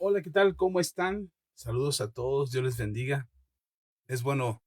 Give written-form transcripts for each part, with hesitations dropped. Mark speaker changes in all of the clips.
Speaker 1: Hola, ¿qué tal? ¿Cómo están? Saludos a todos, Dios les bendiga. Es bueno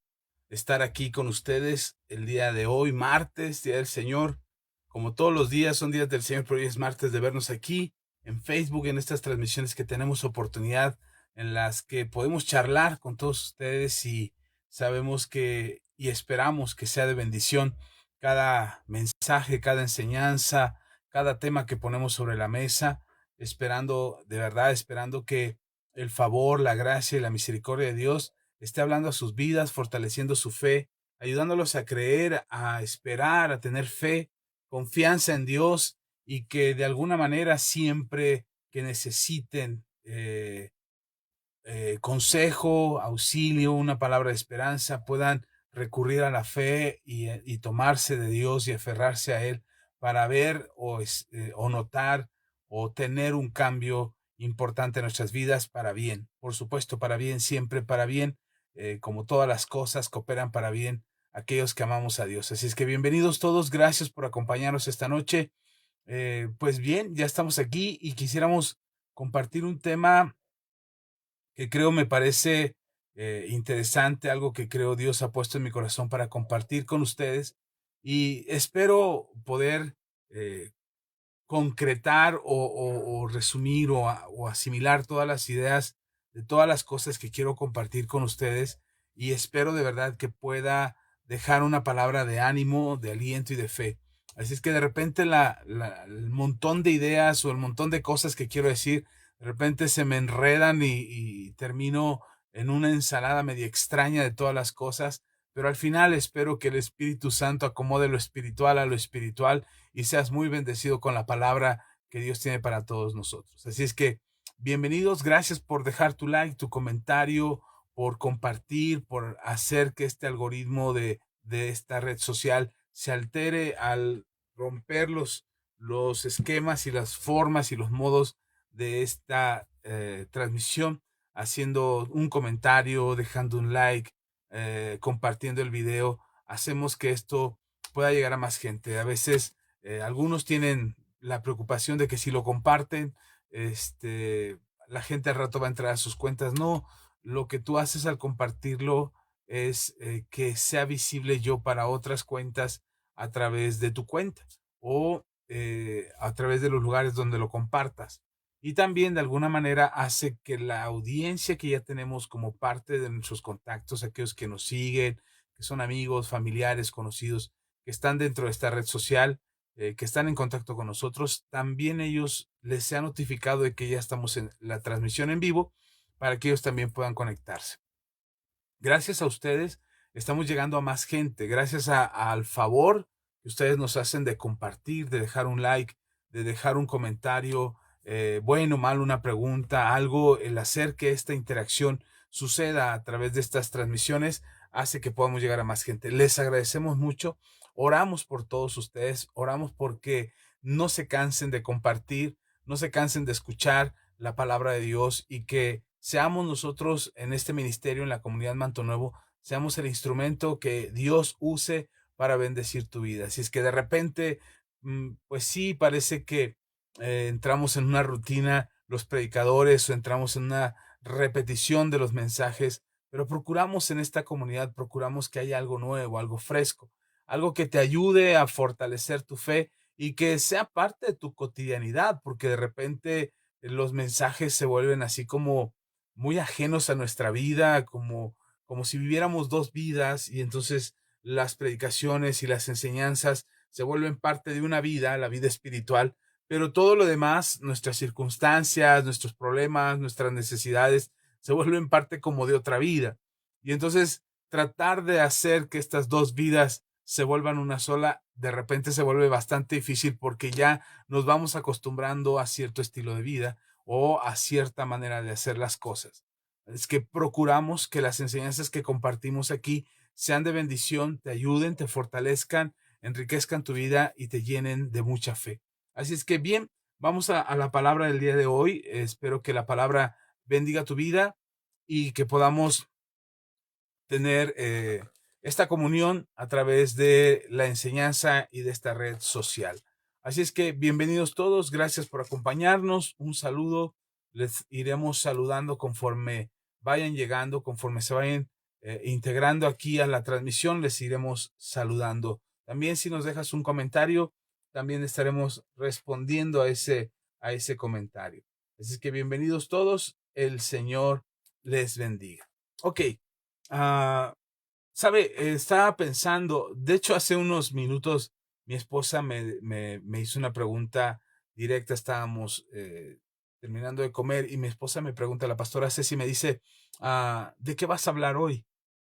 Speaker 1: estar aquí con ustedes el día de hoy, martes, Día del Señor. Como todos los días son días del Señor, pero hoy es martes de vernos aquí en Facebook, en estas transmisiones que tenemos oportunidad, en las que podemos charlar con todos ustedes y sabemos que y esperamos que sea de bendición cada mensaje, cada enseñanza, cada tema que ponemos sobre la mesa, esperando, de verdad, esperando que el favor, la gracia y la misericordia de Dios esté hablando a sus vidas, fortaleciendo su fe, ayudándolos a creer, a esperar, a tener fe, confianza en Dios y que de alguna manera siempre que necesiten consejo, auxilio, una palabra de esperanza, puedan recurrir a la fe y tomarse de Dios y aferrarse a Él para ver o notar o tener un cambio importante en nuestras vidas para bien. Por supuesto, para bien, siempre para bien, como todas las cosas cooperan para bien aquellos que amamos a Dios. Así es que bienvenidos todos, gracias por acompañarnos esta noche. Pues bien, ya estamos aquí y quisiéramos compartir un tema que creo me parece interesante, algo que creo Dios ha puesto en mi corazón para compartir con ustedes y espero poder eh, concretar o resumir o asimilar todas las ideas de todas las cosas que quiero compartir con ustedes y espero de verdad que pueda dejar una palabra de ánimo, de aliento y de fe. Así es que de repente el montón de ideas o el montón de cosas que quiero decir, de repente se me enredan y termino en una ensalada media extraña de todas las cosas, pero al final espero que el Espíritu Santo acomode lo espiritual a lo espiritual y seas muy bendecido con la palabra que Dios tiene para todos nosotros. Así es que bienvenidos, gracias por dejar tu like, tu comentario, por compartir, por hacer que este algoritmo de esta red social se altere al romper los esquemas y las formas y los modos de esta transmisión, haciendo un comentario, dejando un like, compartiendo el video, hacemos que esto pueda llegar a más gente. A veces algunos tienen la preocupación de que si lo comparten, la gente al rato va a entrar a sus cuentas. No, lo que tú haces al compartirlo es que sea visible yo para otras cuentas a través de tu cuenta o a través de los lugares donde lo compartas. Y también de alguna manera hace que la audiencia que ya tenemos como parte de nuestros contactos, aquellos que nos siguen, que son amigos, familiares, conocidos, que están dentro de esta red social, que están en contacto con nosotros, también ellos les se ha notificado de que ya estamos en la transmisión en vivo para que ellos también puedan conectarse. Gracias a ustedes estamos llegando a más gente, gracias al favor que ustedes nos hacen de compartir, de dejar un like, de dejar un comentario, bueno, malo, una pregunta, algo, el hacer que esta interacción suceda a través de estas transmisiones hace que podamos llegar a más gente. Les agradecemos mucho, oramos por todos ustedes, oramos porque no se cansen de compartir, no se cansen de escuchar la palabra de Dios y que seamos nosotros en este ministerio, en la comunidad Manto Nuevo, seamos el instrumento que Dios use para bendecir tu vida. Si es que de repente, pues sí, parece que entramos en una rutina los predicadores o entramos en una repetición de los mensajes, pero procuramos en esta comunidad, procuramos que haya algo nuevo, algo fresco, algo que te ayude a fortalecer tu fe y que sea parte de tu cotidianidad, porque de repente los mensajes se vuelven así como muy ajenos a nuestra vida, como si viviéramos dos vidas y entonces las predicaciones y las enseñanzas se vuelven parte de una vida, la vida espiritual, pero todo lo demás, nuestras circunstancias, nuestros problemas, nuestras necesidades, se vuelven parte como de otra vida. Y entonces tratar de hacer que estas dos vidas se vuelvan una sola, de repente se vuelve bastante difícil porque ya nos vamos acostumbrando a cierto estilo de vida o a cierta manera de hacer las cosas. Es que procuramos que las enseñanzas que compartimos aquí sean de bendición, te ayuden, te fortalezcan, enriquezcan tu vida y te llenen de mucha fe. Así es que bien, vamos a la palabra del día de hoy. Espero que la palabra bendiga tu vida y que podamos tener esta comunión a través de la enseñanza y de esta red social. Así es que bienvenidos todos, gracias por acompañarnos, un saludo Les iremos saludando conforme vayan llegando, conforme se vayan integrando aquí a la transmisión, les iremos saludando. También si nos dejas un comentario, también estaremos respondiendo a ese comentario. Así que bienvenidos todos, el Señor les bendiga. Ok, estaba pensando, de hecho hace unos minutos mi esposa me hizo una pregunta directa, estábamos terminando de comer y mi esposa me pregunta, la pastora Ceci me dice, ¿de qué vas a hablar hoy?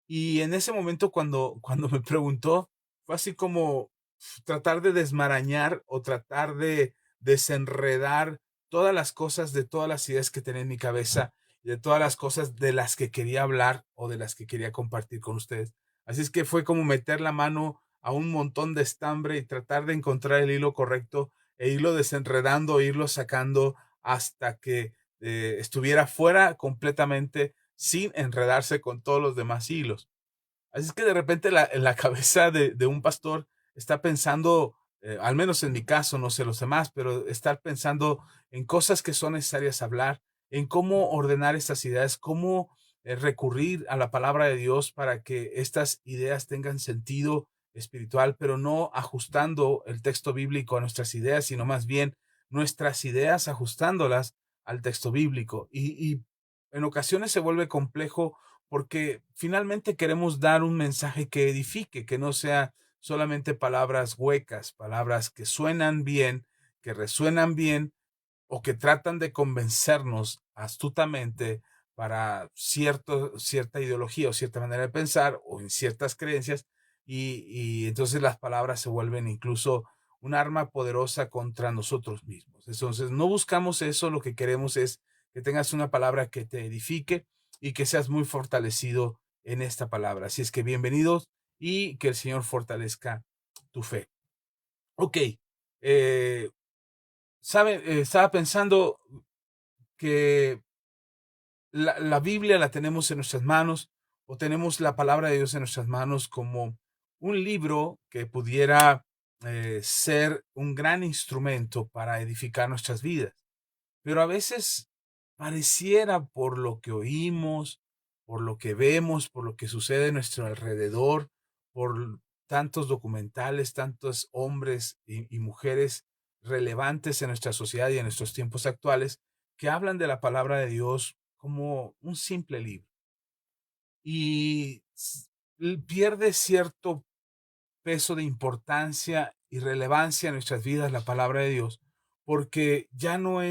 Speaker 1: Y en ese momento cuando me preguntó, fue así como tratar de desmarañar o tratar de desenredar todas las cosas de todas las ideas que tenía en mi cabeza y de todas las cosas de las que quería hablar o de las que quería compartir con ustedes. Así es que fue como meter la mano a un montón de estambre y tratar de encontrar el hilo correcto e irlo desenredando, irlo sacando hasta que estuviera fuera completamente sin enredarse con todos los demás hilos. Así es que de repente en la cabeza de un pastor está pensando, al menos en mi caso, no sé los demás, pero estar pensando en cosas que son necesarias hablar, en cómo ordenar estas ideas, cómo recurrir a la palabra de Dios para que estas ideas tengan sentido espiritual, pero no ajustando el texto bíblico a nuestras ideas, sino más bien nuestras ideas ajustándolas al texto bíblico. Y en ocasiones se vuelve complejo porque finalmente queremos dar un mensaje que edifique, que no sea solamente palabras huecas, palabras que suenan bien, que resuenan bien o que tratan de convencernos astutamente para cierta ideología o cierta manera de pensar o en ciertas creencias y entonces las palabras se vuelven incluso un arma poderosa contra nosotros mismos. Entonces no buscamos eso, lo que queremos es que tengas una palabra que te edifique y que seas muy fortalecido en esta palabra. Así es que bienvenidos y que el Señor fortalezca tu fe. Ok, eh, estaba pensando que la Biblia la tenemos en nuestras manos o tenemos la palabra de Dios en nuestras manos como un libro que pudiera ser un gran instrumento para edificar nuestras vidas. Pero a veces pareciera por lo que oímos, por lo que vemos, por lo que sucede a nuestro alrededor, por tantos documentales, tantos hombres y mujeres relevantes en nuestra sociedad y en nuestros tiempos actuales, que hablan de la palabra de Dios como un simple libro. Y pierde cierto peso de importancia y relevancia en nuestras vidas la palabra de Dios, porque ya no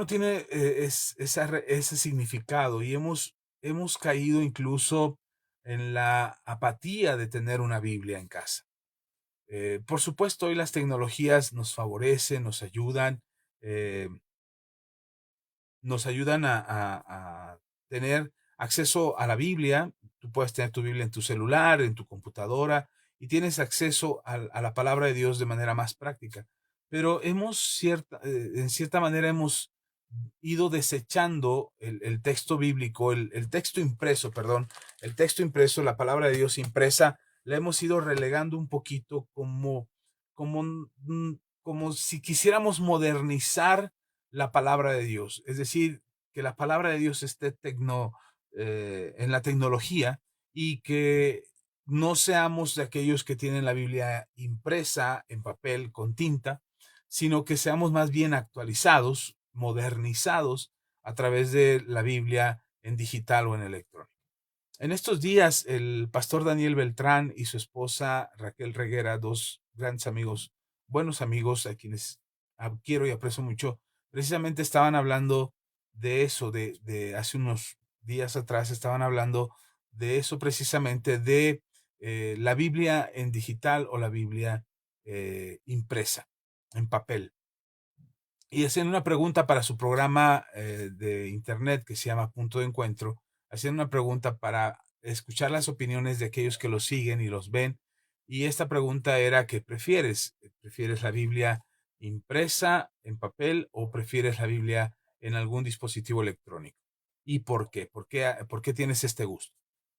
Speaker 1: tiene ese significado y hemos caído incluso en la apatía de tener una Biblia en casa. Por supuesto, hoy las tecnologías nos favorecen, eh, nos ayudan a tener acceso a la Biblia. Tú puedes tener tu Biblia en tu celular, en tu computadora, y tienes acceso a la palabra de Dios de manera más práctica. Pero en cierta manera hemos ido desechando el texto bíblico, el texto impreso, perdón, el texto impreso, la palabra de Dios impresa, la hemos ido relegando un poquito como, como si quisiéramos modernizar la palabra de Dios. Es decir, que la palabra de Dios esté en la tecnología y que no seamos de aquellos que tienen la Biblia impresa en papel con tinta, sino que seamos más bien actualizados, modernizados a través de la Biblia en digital o en electrónico. En estos días, el pastor Daniel Beltrán y su esposa Raquel Reguera, dos grandes amigos, buenos amigos a quienes quiero y aprecio mucho, precisamente estaban hablando de eso, de hace unos días atrás, estaban hablando de eso precisamente, de la Biblia en digital o la Biblia impresa, en papel. Y hacían una pregunta para su programa de internet que se llama Punto de Encuentro. Hacían una pregunta para escuchar las opiniones de aquellos que los siguen y los ven. Y esta pregunta era, ¿qué prefieres? ¿Prefieres la Biblia impresa en papel o prefieres la Biblia en algún dispositivo electrónico? ¿Y por qué? Por qué tienes este gusto?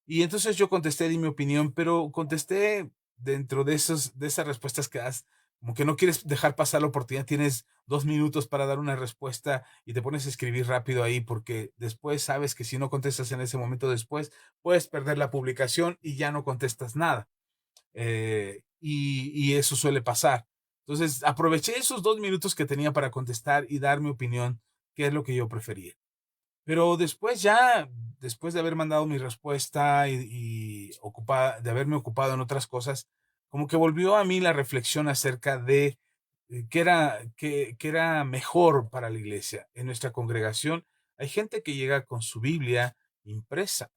Speaker 1: Y entonces yo contesté, di mi opinión, pero contesté dentro de esas respuestas que das como que no quieres dejar pasar la oportunidad, tienes 2 minutos para dar una respuesta y te pones a escribir rápido ahí porque después sabes que si no contestas en ese momento después, puedes perder la publicación y ya no contestas nada. Y eso suele pasar. Entonces, aproveché esos 2 minutos que tenía para contestar y dar mi opinión, qué es lo que yo prefería. Pero después ya, después de haber mandado mi respuesta de haberme ocupado en otras cosas, como que volvió a mí la reflexión acerca de qué era mejor para la iglesia. En nuestra congregación hay gente que llega con su Biblia impresa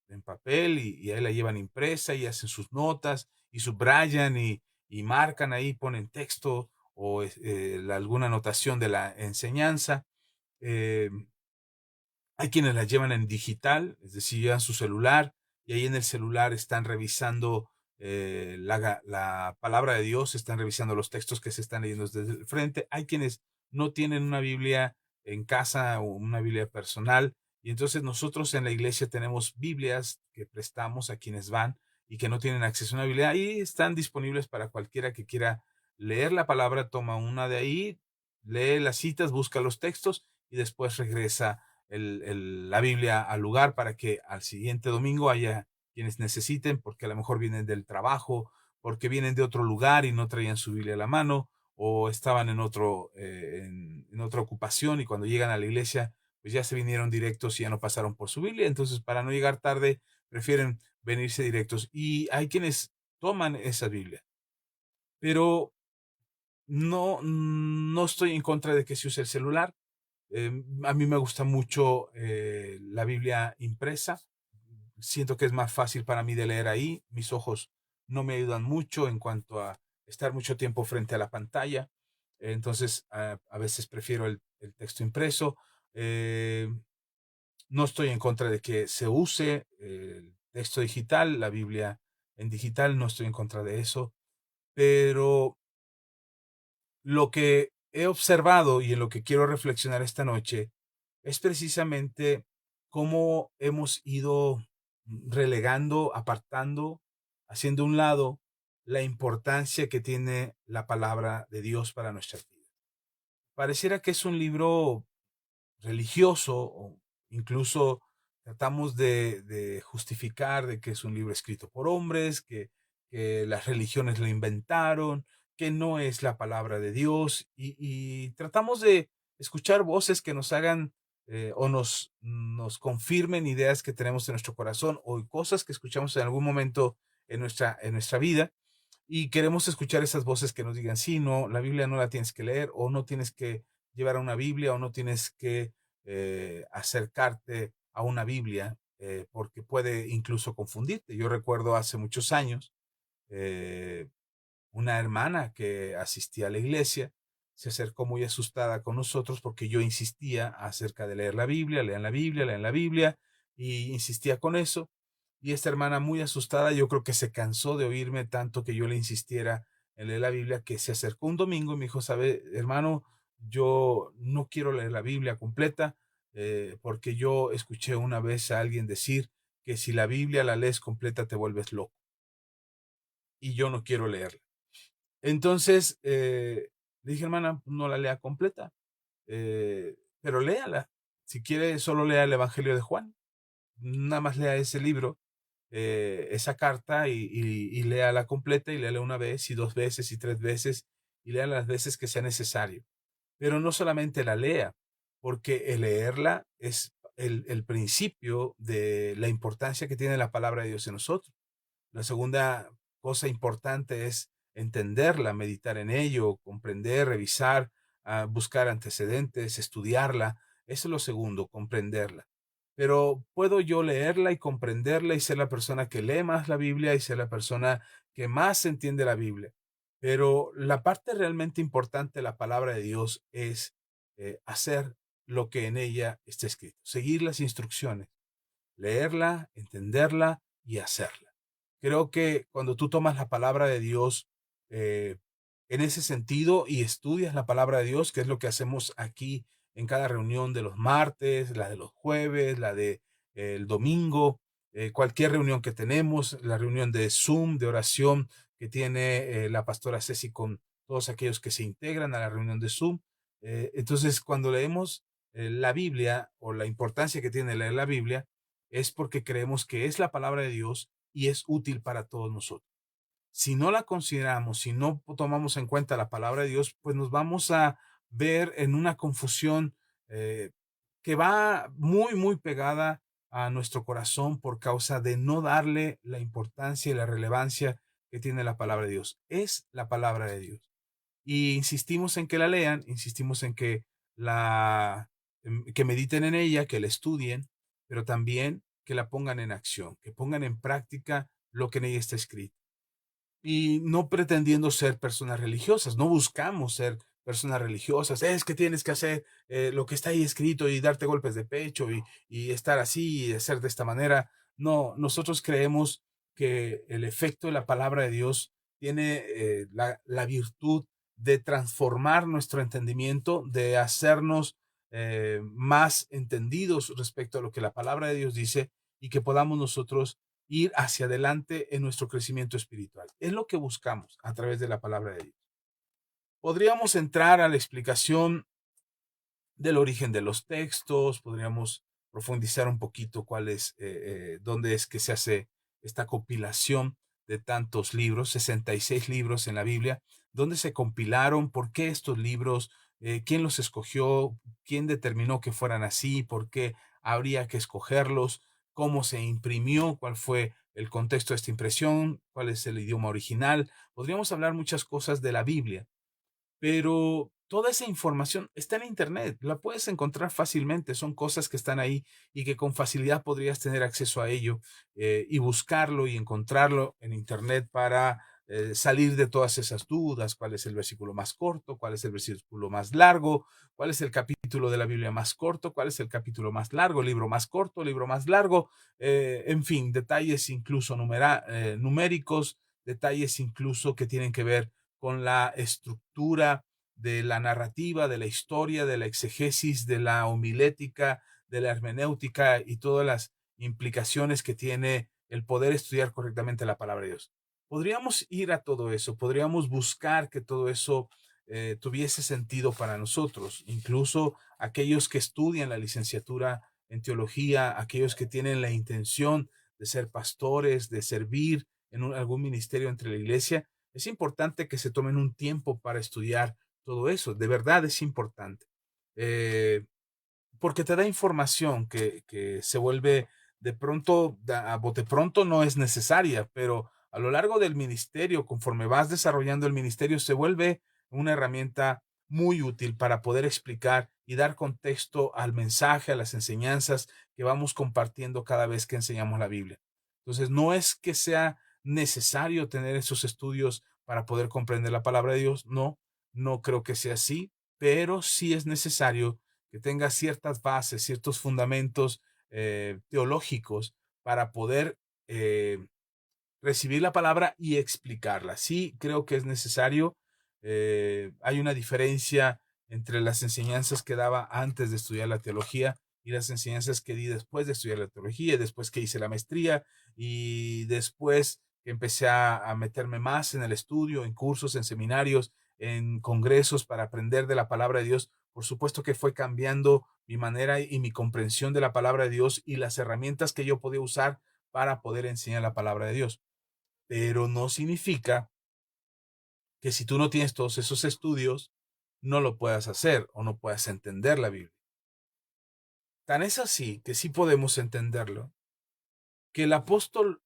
Speaker 1: en papel y ahí la llevan impresa y hacen sus notas y subrayan y marcan ahí, ponen texto o alguna anotación de la enseñanza. Eh, Hay quienes la llevan en digital, es decir, llevan su celular y ahí en el celular están revisando la palabra de Dios, están revisando los textos que se están leyendo desde el frente. Hay quienes no tienen una Biblia en casa o una Biblia personal y entonces nosotros en la iglesia tenemos Biblias que prestamos a quienes van y que no tienen acceso a una Biblia y están disponibles para cualquiera que quiera leer la palabra, toma una de ahí, lee las citas, busca los textos y después regresa la Biblia al lugar para que al siguiente domingo haya quienes necesiten, porque a lo mejor vienen del trabajo, porque vienen de otro lugar y no traían su Biblia a la mano, o estaban en otra ocupación y cuando llegan a la iglesia, pues ya se vinieron directos y ya no pasaron por su Biblia. Entonces, para no llegar tarde, prefieren venirse directos. Y hay quienes toman esa Biblia, pero no estoy en contra de que se use el celular. A mí me gusta mucho la Biblia impresa. Siento que es más fácil para mí de leer ahí. Mis ojos no me ayudan mucho en cuanto a estar mucho tiempo frente a la pantalla. Entonces, a veces prefiero el texto impreso. Eh, no estoy en contra de que se use el texto digital, la Biblia en digital, no estoy en contra de eso. Pero lo que he observado y en lo que quiero reflexionar esta noche es precisamente cómo hemos ido relegando, apartando, haciendo a un lado la importancia que tiene la palabra de Dios para nuestra vida. Pareciera que es un libro religioso, o incluso tratamos de justificar de que es un libro escrito por hombres, que las religiones lo inventaron, que no es la palabra de Dios, y tratamos de escuchar voces que nos hagan o nos confirmen ideas que tenemos en nuestro corazón o cosas que escuchamos en algún momento en nuestra vida y queremos escuchar esas voces que nos digan, sí, no, la Biblia no la tienes que leer o no tienes que llevar a una Biblia o no tienes que acercarte a una Biblia porque puede incluso confundirte. Yo recuerdo hace muchos años eh, una hermana que asistía a la iglesia se acercó muy asustada con nosotros porque yo insistía acerca de leer la Biblia, lean la Biblia, lean la Biblia, y insistía con eso. Y esta hermana muy asustada, yo creo que se cansó de oírme tanto que yo le insistiera en leer la Biblia, que se acercó un domingo y me dijo, sabe, hermano, yo no quiero leer la Biblia completa porque yo escuché una vez a alguien decir que si la Biblia la lees completa te vuelves loco y yo no quiero leerla. Entonces, le dije, hermana, no la lea completa, pero léala. Si quiere, solo lea el Evangelio de Juan. Nada más lea ese libro, esa carta y léala completa y léala una vez y 2 veces y 3 veces y lea las veces que sea necesario. Pero no solamente la lea, porque el leerla es el principio de la importancia que tiene la palabra de Dios en nosotros. La segunda cosa importante es entenderla, meditar en ello, comprender, revisar, buscar antecedentes, estudiarla. Eso es lo segundo, comprenderla. Pero puedo yo leerla y comprenderla y ser la persona que lee más la Biblia y ser la persona que más entiende la Biblia. Pero la parte realmente importante de la palabra de Dios es hacer lo que en ella está escrito, seguir las instrucciones, leerla, entenderla y hacerla. Creo que cuando tú tomas la palabra de Dios eh, en ese sentido y estudias la palabra de Dios, que es lo que hacemos aquí en cada reunión de los martes, la de los jueves, la de el domingo, cualquier reunión que tenemos, la reunión de Zoom, de oración que tiene la pastora Ceci con todos aquellos que se integran a la reunión de Zoom. Entonces, cuando leemos la Biblia, o la importancia que tiene leer la Biblia, es porque creemos que es la palabra de Dios y es útil para todos nosotros. Si no la consideramos, si no tomamos en cuenta la palabra de Dios, pues nos vamos a ver en una confusión eh, que va muy, muy pegada a nuestro corazón por causa de no darle la importancia y la relevancia que tiene la palabra de Dios. Es la palabra de Dios. Y insistimos en que la lean, insistimos en que que mediten en ella, que la estudien, pero también que la pongan en acción, que pongan en práctica lo que en ella está escrito. Y no pretendiendo ser personas religiosas, no buscamos ser personas religiosas, es que tienes que hacer lo que está ahí escrito y darte golpes de pecho y estar así y hacer de esta manera. No, nosotros creemos que el efecto de la palabra de Dios tiene la virtud de transformar nuestro entendimiento, de hacernos más entendidos respecto a lo que la palabra de Dios dice y que podamos nosotros ir hacia adelante en nuestro crecimiento espiritual. Es lo que buscamos a través de la palabra de Dios. Podríamos entrar a la explicación del origen de los textos, podríamos profundizar un poquito dónde es que se hace esta compilación de tantos libros, 66 libros en la Biblia, dónde se compilaron, por qué estos libros, quién los escogió, quién determinó que fueran así, por qué habría que escogerlos, cómo se imprimió, cuál fue el contexto de esta impresión, cuál es el idioma original. Podríamos hablar muchas cosas de la Biblia, pero toda esa información está en Internet, la puedes encontrar fácilmente, son cosas que están ahí y que con facilidad podrías tener acceso a ello y buscarlo y encontrarlo en Internet para salir de todas esas dudas, cuál es el versículo más corto, cuál es el versículo más largo, cuál es el capítulo de la Biblia más corto, cuál es el capítulo más largo, libro más corto, libro más largo, en fin, detalles incluso numéricos, detalles incluso que tienen que ver con la estructura de la narrativa, de la historia, de la exegesis, de la homilética, de la hermenéutica y todas las implicaciones que tiene el poder estudiar correctamente la palabra de Dios. Podríamos ir a todo eso, podríamos buscar que todo eso tuviese sentido para nosotros, incluso aquellos que estudian la licenciatura en teología, aquellos que tienen la intención de ser pastores, de servir en algún ministerio entre la iglesia. Es importante que se tomen un tiempo para estudiar todo eso. De verdad es importante. Eh, Porque te da información que se vuelve de pronto, a bote pronto no es necesaria, pero a lo largo del ministerio, conforme vas desarrollando el ministerio, se vuelve una herramienta muy útil para poder explicar y dar contexto al mensaje, a las enseñanzas que vamos compartiendo cada vez que enseñamos la Biblia. Entonces, no es que sea necesario tener esos estudios para poder comprender la palabra de Dios, no, no creo que sea así, pero sí es necesario que tenga ciertas bases, ciertos fundamentos teológicos para poder recibir la palabra y explicarla. Sí, creo que es necesario. Hay una diferencia entre las enseñanzas que daba antes de estudiar la teología y las enseñanzas que di después de estudiar la teología, después que hice la maestría y después que empecé a meterme más en el estudio, en cursos, en seminarios, en congresos para aprender de la palabra de Dios. Por supuesto que fue cambiando mi manera y mi comprensión de la palabra de Dios y las herramientas que yo podía usar para poder enseñar la palabra de Dios. Pero no significa que si tú no tienes todos esos estudios, no lo puedas hacer o no puedas entender la Biblia. Tan es así que sí podemos entenderlo, que el apóstol,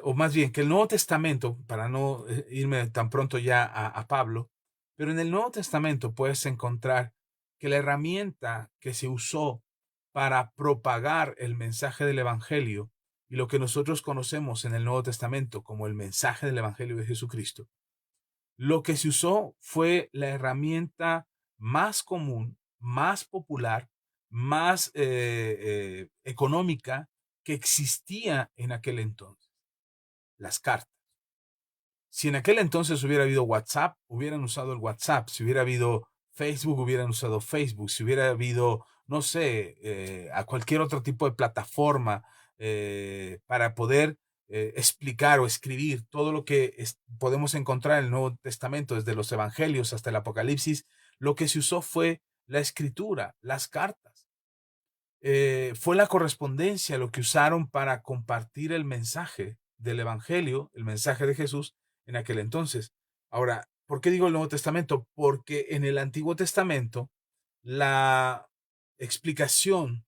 Speaker 1: o más bien que el Nuevo Testamento, para no irme tan pronto ya a Pablo, pero en el Nuevo Testamento puedes encontrar que la herramienta que se usó para propagar el mensaje del Evangelio y lo que nosotros conocemos en el Nuevo Testamento como el mensaje del Evangelio de Jesucristo, lo que se usó fue la herramienta más común, más popular, más económica que existía en aquel entonces, las cartas. Si en aquel entonces hubiera habido WhatsApp, hubieran usado el WhatsApp. Si hubiera habido Facebook, hubieran usado Facebook. Si hubiera habido, no sé, a cualquier otro tipo de plataforma para poder explicar o escribir todo lo que podemos encontrar en el Nuevo Testamento, desde los Evangelios hasta el Apocalipsis. Lo que se usó fue la escritura, las cartas. Fue la correspondencia lo que usaron para compartir el mensaje del Evangelio, el mensaje de Jesús en aquel entonces. Ahora, ¿por qué digo el Nuevo Testamento? Porque en el Antiguo Testamento la explicación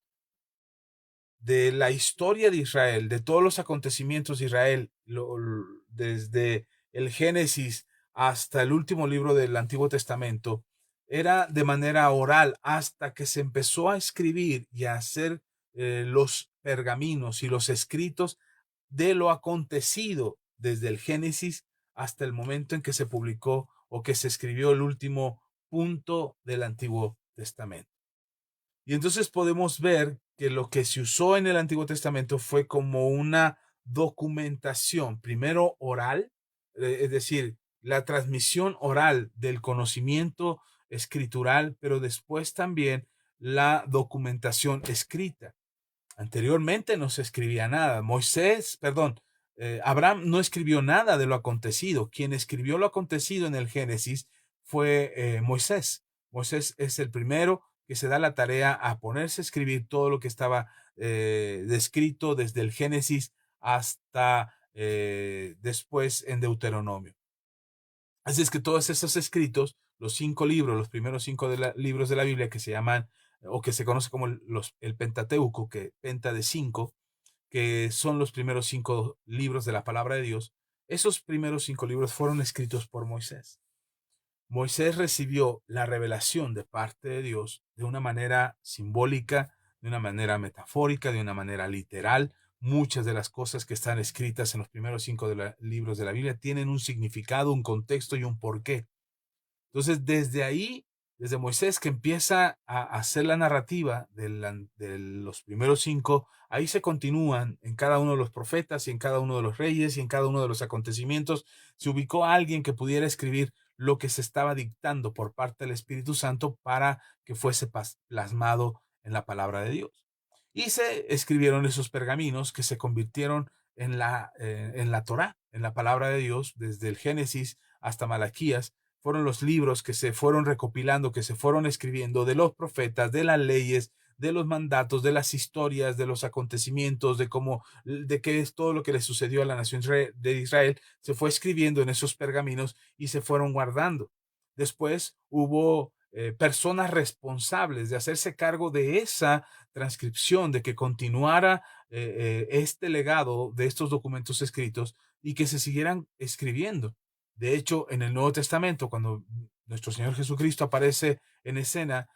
Speaker 1: de la historia de Israel, de todos los acontecimientos de Israel, desde el Génesis hasta el último libro del Antiguo Testamento, era de manera oral hasta que se empezó a escribir y a hacer los pergaminos y los escritos de lo acontecido desde el Génesis hasta el momento en que se publicó o que se escribió el último punto del Antiguo Testamento. Y entonces podemos ver que lo que se usó en el Antiguo Testamento fue como una documentación, primero oral, es decir, la transmisión oral del conocimiento escritural, pero después también la documentación escrita. Anteriormente no se escribía nada. Abraham no escribió nada de lo acontecido. Quien escribió lo acontecido en el Génesis fue Moisés. Moisés es el primero que se da la tarea a ponerse a escribir todo lo que estaba descrito desde el Génesis hasta después en Deuteronomio. Así es que todos esos escritos, los 5 libros, los primeros 5 libros de la Biblia que se llaman o que se conoce como el Pentateuco, que penta de 5, que son los primeros 5 libros de la palabra de Dios, esos primeros 5 libros fueron escritos por Moisés. Moisés recibió la revelación de parte de Dios de una manera simbólica, de una manera metafórica, de una manera literal. Muchas de las cosas que están escritas en los primeros 5 libros de la Biblia tienen un significado, un contexto y un porqué. Entonces, desde ahí, desde Moisés que empieza a hacer la narrativa de los primeros 5, ahí se continúan en cada uno de los profetas y en cada uno de los reyes y en cada uno de los acontecimientos. Se ubicó a alguien que pudiera escribir lo que se estaba dictando por parte del Espíritu Santo para que fuese plasmado en la palabra de Dios. Y se escribieron esos pergaminos que se convirtieron en la Torá, en la palabra de Dios, desde el Génesis hasta Malaquías. Fueron los libros que se fueron recopilando, que se fueron escribiendo de los profetas, de las leyes, de los mandatos, de las historias, de los acontecimientos, de qué es todo lo que le sucedió a la nación de Israel, se fue escribiendo en esos pergaminos y se fueron guardando. Después hubo personas responsables de hacerse cargo de esa transcripción, de que continuara este legado de estos documentos escritos y que se siguieran escribiendo. De hecho, en el Nuevo Testamento, cuando nuestro Señor Jesucristo aparece en escena,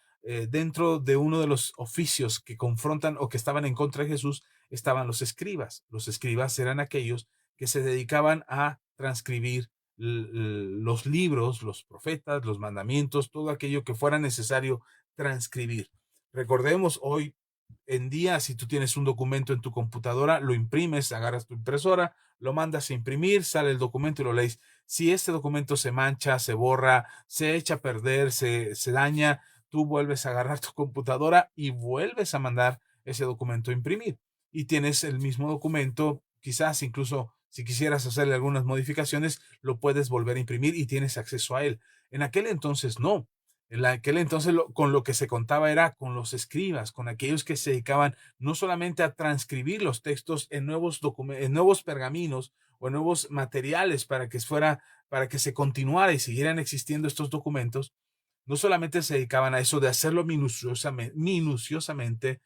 Speaker 1: dentro de uno de los oficios que confrontan o que estaban en contra de Jesús, estaban los escribas. Los escribas eran aquellos que se dedicaban a transcribir los libros, los profetas, los mandamientos, todo aquello que fuera necesario transcribir. Recordemos hoy en día, si tú tienes un documento en tu computadora, lo imprimes, agarras tu impresora, lo mandas a imprimir, sale el documento y lo lees. Si este documento se mancha, se borra, se echa a perder, se daña, tú vuelves a agarrar tu computadora y vuelves a mandar ese documento a imprimir. Y tienes el mismo documento, quizás incluso si quisieras hacerle algunas modificaciones, lo puedes volver a imprimir y tienes acceso a él. En aquel entonces no. En aquel entonces con lo que se contaba era con los escribas, con aquellos que se dedicaban no solamente a transcribir los textos en nuevos pergaminos o en nuevos materiales para que se continuara y siguieran existiendo estos documentos, no solamente se dedicaban a eso de hacerlo minuciosamente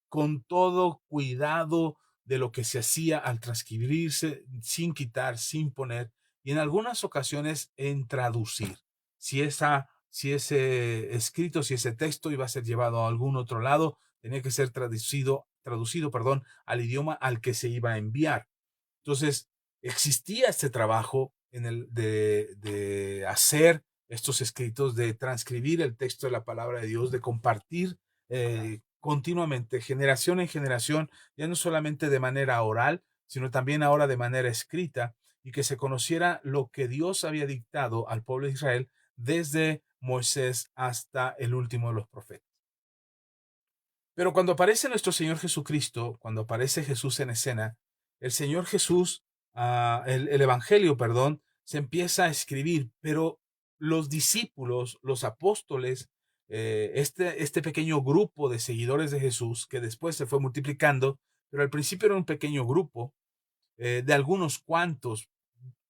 Speaker 1: con todo cuidado de lo que se hacía al transcribirse, sin quitar, sin poner, y en algunas ocasiones en traducir. Si ese escrito, si ese texto iba a ser llevado a algún otro lado, tenía que ser traducido, perdón, al idioma al que se iba a enviar. Entonces, existía este trabajo de hacer estos escritos, de transcribir el texto de la palabra de Dios, de compartir continuamente, generación en generación, ya no solamente de manera oral, sino también ahora de manera escrita, y que se conociera lo que Dios había dictado al pueblo de Israel desde Moisés hasta el último de los profetas. Pero cuando aparece nuestro Señor Jesucristo, cuando aparece Jesús en escena, el Señor Jesús, el Evangelio, perdón, se empieza a escribir, pero los discípulos, los apóstoles, este pequeño grupo de seguidores de Jesús, que después se fue multiplicando, pero al principio era un pequeño grupo de algunos cuantos,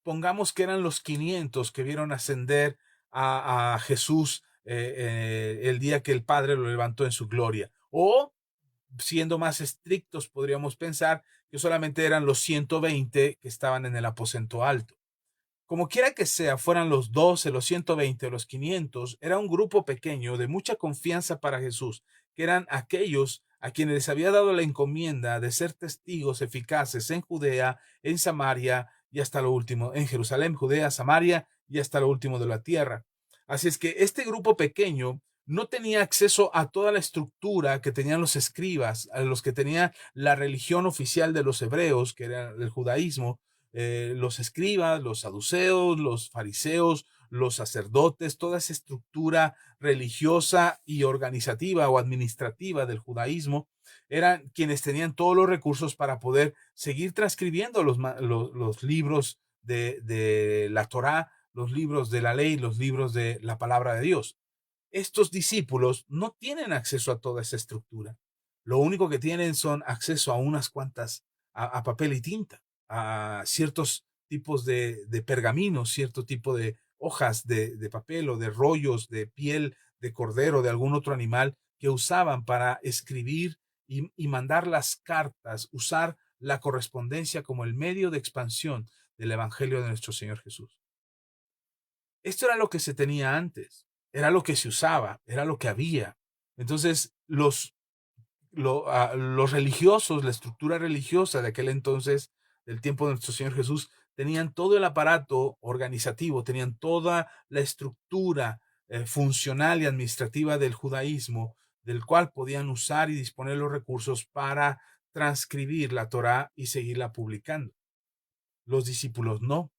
Speaker 1: pongamos que eran los 500 que vieron ascender a Jesús el día que el Padre lo levantó en su gloria. O, siendo más estrictos, podríamos pensar que solamente eran los 120 que estaban en el aposento alto. Como quiera que sea, fueran los 12, los 120 o los 500, era un grupo pequeño de mucha confianza para Jesús, que eran aquellos a quienes les había dado la encomienda de ser testigos eficaces en Judea, en Samaria y hasta lo último, en Jerusalén, Judea, Samaria y hasta lo último de la tierra. Así es que este grupo pequeño no tenía acceso a toda la estructura que tenían los escribas, a los que tenía la religión oficial de los hebreos, que era el judaísmo, los escribas, los saduceos, los fariseos, los sacerdotes, toda esa estructura religiosa y organizativa o administrativa del judaísmo, eran quienes tenían todos los recursos para poder seguir transcribiendo los libros de la Torá, los libros de la ley, los libros de la palabra de Dios. Estos discípulos no tienen acceso a toda esa estructura. Lo único que tienen son acceso a unas cuantas, a papel y tinta, a ciertos tipos de pergaminos, cierto tipo de hojas de papel o de rollos de piel de cordero, de algún otro animal que usaban para escribir y mandar las cartas, usar la correspondencia como el medio de expansión del Evangelio de nuestro Señor Jesús. Esto era lo que se tenía antes, era lo que se usaba, era lo que había. Entonces, los religiosos, la estructura religiosa de aquel entonces, del tiempo de nuestro Señor Jesús, tenían todo el aparato organizativo, tenían toda la estructura funcional y administrativa del judaísmo, del cual podían usar y disponer los recursos para transcribir la Torá y seguirla publicando. Los discípulos no.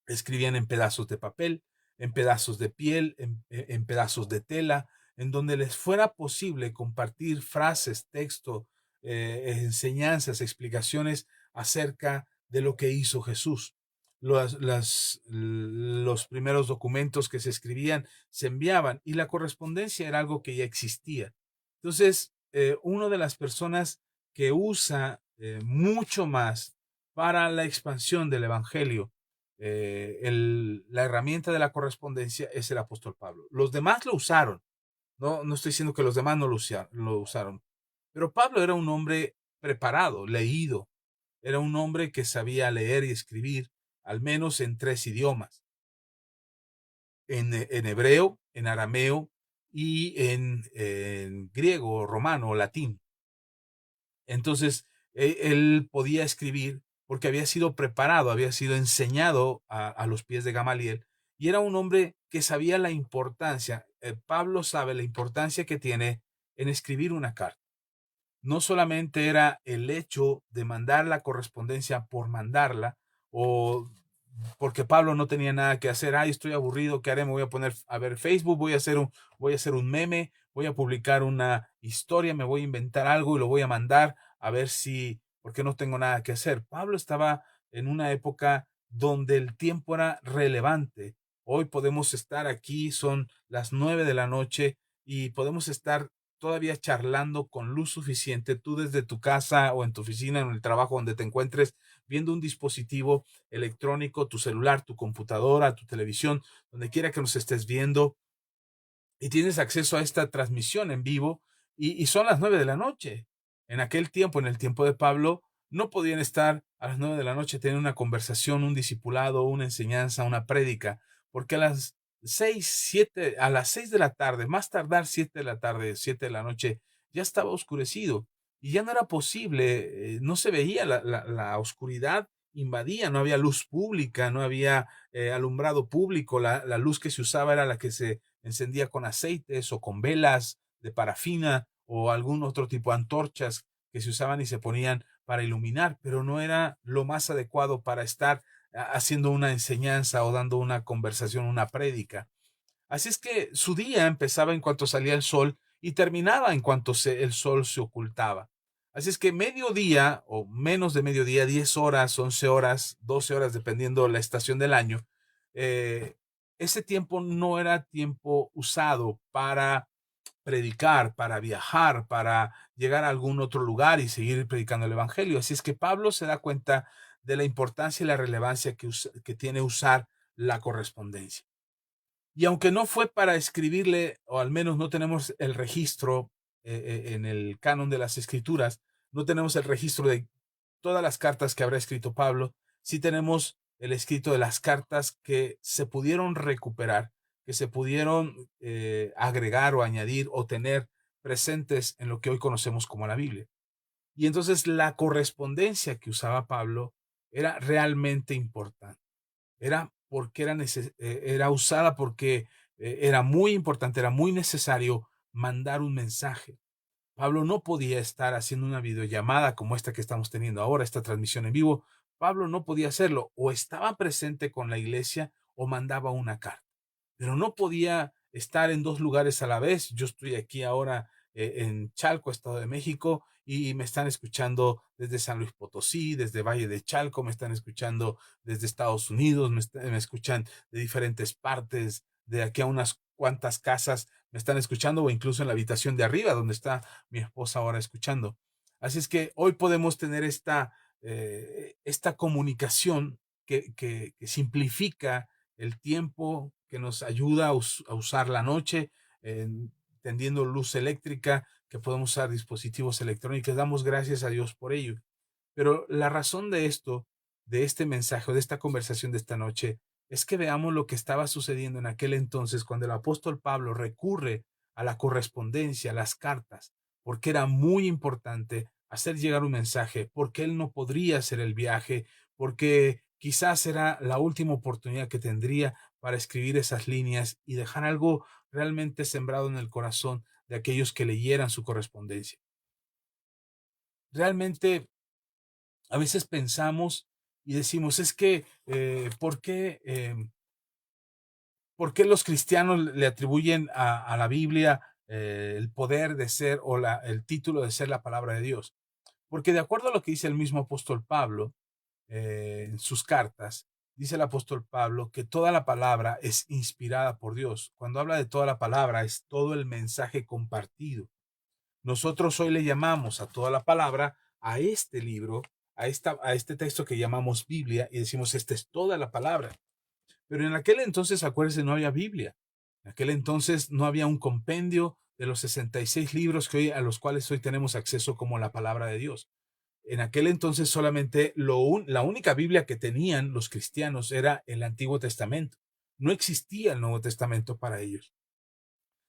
Speaker 1: Escribían en pedazos de papel, en pedazos de piel, en pedazos de tela, en donde les fuera posible compartir frases, texto, enseñanzas, explicaciones acerca de lo que hizo Jesús. Los primeros documentos que se escribían se enviaban y la correspondencia era algo que ya existía. Entonces, una de las personas que usa mucho más para la expansión del Evangelio la herramienta de la correspondencia es el apóstol Pablo. Los demás lo usaron. No estoy diciendo que los demás no lo usaron. Pero Pablo era un hombre preparado, leído. Era un hombre que sabía leer y escribir, al menos en 3 idiomas. En hebreo, en arameo y en griego, romano o latín. Entonces, él podía escribir porque había sido preparado, había sido enseñado a los pies de Gamaliel y era un hombre que sabía la importancia. Pablo sabe la importancia que tiene en escribir una carta. No solamente era el hecho de mandar la correspondencia por mandarla o porque Pablo no tenía nada que hacer. Ay, estoy aburrido, ¿qué haré? Me voy a poner a ver Facebook, voy a hacer un meme, voy a publicar una historia, me voy a inventar algo y lo voy a mandar a ver si, porque no tengo nada que hacer. Pablo estaba en una época donde el tiempo era relevante. Hoy podemos estar aquí, son las 9 de la noche y podemos estar todavía charlando con luz suficiente, tú desde tu casa o en tu oficina, en el trabajo donde te encuentres, viendo un dispositivo electrónico, tu celular, tu computadora, tu televisión, donde quiera que nos estés viendo, y tienes acceso a esta transmisión en vivo, y son las 9 de la noche. En aquel tiempo, en el tiempo de Pablo, no podían estar a las 9 de la noche teniendo una conversación, un discipulado, una enseñanza, una prédica, porque a las 6 de la tarde, más tardar 7 de la tarde, 7 de la noche, ya estaba oscurecido y ya no era posible, no se veía la oscuridad invadía, no había luz pública, no había alumbrado público, la luz que se usaba era la que se encendía con aceites o con velas de parafina o algún otro tipo de antorchas que se usaban y se ponían para iluminar, pero no era lo más adecuado para estar haciendo una enseñanza o dando una conversación, una prédica. Así es que su día empezaba en cuanto salía el sol y terminaba en cuanto el sol se ocultaba. Así es que mediodía o menos de mediodía, 10 horas, 11 horas, 12 horas, dependiendo la estación del año, eh, ese tiempo no era tiempo usado para predicar, para viajar, para llegar a algún otro lugar y seguir predicando el Evangelio. Así es que Pablo se da cuenta de la importancia y la relevancia que tiene usar la correspondencia. Y aunque no fue para escribirle, o al menos no tenemos el registro en el canon de las escrituras, no tenemos el registro de todas las cartas que habrá escrito Pablo, sí tenemos el escrito de las cartas que se pudieron recuperar, que se pudieron agregar o añadir o tener presentes en lo que hoy conocemos como la Biblia. Y entonces la correspondencia que usaba Pablo era realmente importante. Era porque era usada porque era muy importante, era muy necesario mandar un mensaje. Pablo no podía estar haciendo una videollamada como esta que estamos teniendo ahora, esta transmisión en vivo. Pablo no podía hacerlo, o estaba presente con la iglesia o mandaba una carta, pero no podía estar en dos lugares a la vez. Yo estoy aquí ahora en Chalco, Estado de México, y me están escuchando desde San Luis Potosí, desde Valle de Chalco, me están escuchando desde Estados Unidos, me escuchan de diferentes partes, de aquí a unas cuantas casas me están escuchando, o incluso en la habitación de arriba donde está mi esposa ahora escuchando. Así es que hoy podemos tener esta comunicación que simplifica el tiempo, que nos ayuda a usar la noche, eh, tendiendo luz eléctrica, que podemos usar dispositivos electrónicos. Damos gracias a Dios por ello. Pero la razón de esto, de este mensaje, de esta conversación de esta noche, es que veamos lo que estaba sucediendo en aquel entonces cuando el apóstol Pablo recurre a la correspondencia, a las cartas, porque era muy importante hacer llegar un mensaje, porque él no podría hacer el viaje, porque quizás era la última oportunidad que tendría para escribir esas líneas y dejar algo realmente sembrado en el corazón de aquellos que leyeran su correspondencia. Realmente a veces pensamos y decimos, es que, ¿por qué los cristianos le atribuyen a la Biblia el poder de ser o el título de ser la palabra de Dios? Porque de acuerdo a lo que dice el mismo apóstol Pablo en sus cartas, dice el apóstol Pablo que toda la palabra es inspirada por Dios. Cuando habla de toda la palabra, es todo el mensaje compartido. Nosotros hoy le llamamos a toda la palabra, a este libro, a este texto que llamamos Biblia, y decimos, esta es toda la palabra. Pero en aquel entonces, acuérdense, no había Biblia. En aquel entonces no había un compendio de los 66 libros a los cuales hoy tenemos acceso como la palabra de Dios. En aquel entonces solamente la única Biblia que tenían los cristianos era el Antiguo Testamento. No existía el Nuevo Testamento para ellos.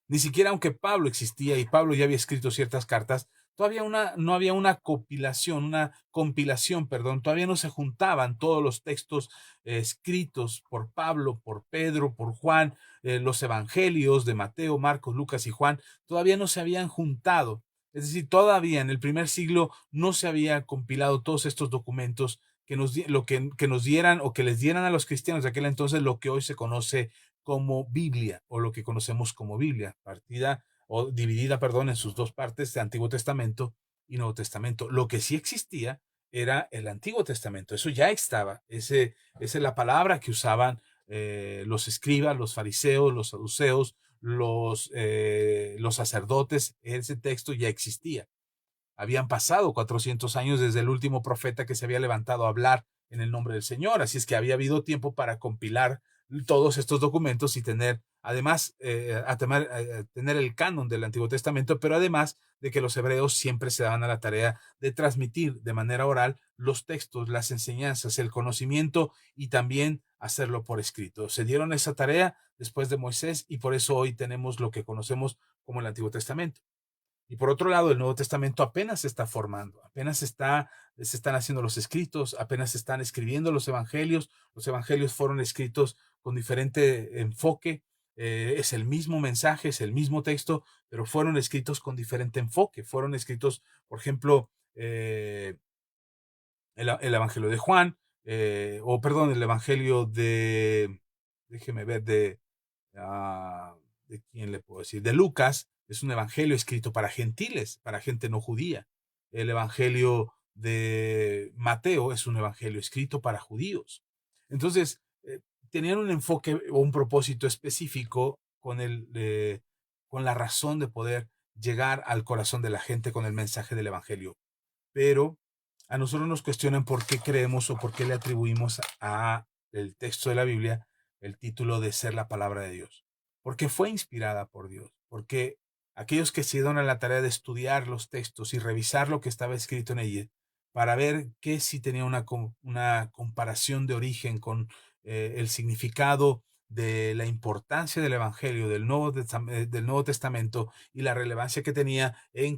Speaker 1: Ni siquiera aunque Pablo existía y Pablo ya había escrito ciertas cartas, no había una compilación, perdón, todavía no se juntaban todos los textos escritos por Pablo, por Pedro, por Juan, los evangelios de Mateo, Marcos, Lucas y Juan, todavía no se habían juntado. Es decir, todavía en el primer siglo no se había compilado todos estos documentos que nos dieran o que les dieran a los cristianos de aquel entonces lo que hoy se conoce como Biblia, o lo que conocemos como Biblia, partida o dividida, perdón, en sus dos partes de Antiguo Testamento y Nuevo Testamento. Lo que sí existía era el Antiguo Testamento, eso ya estaba, esa es la palabra que usaban los escribas, los fariseos, los saduceos, los sacerdotes, ese texto ya existía. Habían pasado 400 años desde el último profeta que se había levantado a hablar en el nombre del Señor, así es que había habido tiempo para compilar todos estos documentos y tener, además, tener el canon del Antiguo Testamento, pero además de que los hebreos siempre se daban a la tarea de transmitir de manera oral los textos, las enseñanzas, el conocimiento y también hacerlo por escrito. Se dieron esa tarea después de Moisés y por eso hoy tenemos lo que conocemos como el Antiguo Testamento. Y por otro lado, el Nuevo Testamento apenas se está formando, se están haciendo los escritos, apenas se están escribiendo los evangelios fueron escritos con diferente enfoque, es el mismo mensaje, es el mismo texto, pero fueron escritos con diferente enfoque, fueron escritos, por ejemplo, el Evangelio de Juan, o perdón, el Evangelio déjeme ver, ¿de quién le puedo decir? De Lucas, es un evangelio escrito para gentiles, para gente no judía. el evangelio de Mateo es un evangelio escrito para judíos. Entonces, tenían un enfoque o un propósito específico con la razón de poder llegar al corazón de la gente con el mensaje del evangelio. Pero a nosotros nos cuestionan por qué creemos o por qué le atribuimos a el texto de la Biblia el título de ser la palabra de Dios. Porque fue inspirada por Dios. Porque aquellos que se dieron a la tarea de estudiar los textos y revisar lo que estaba escrito en ella para ver que si tenía una comparación de origen con el significado de la importancia del Evangelio, del Nuevo Testamento y la relevancia que tenía en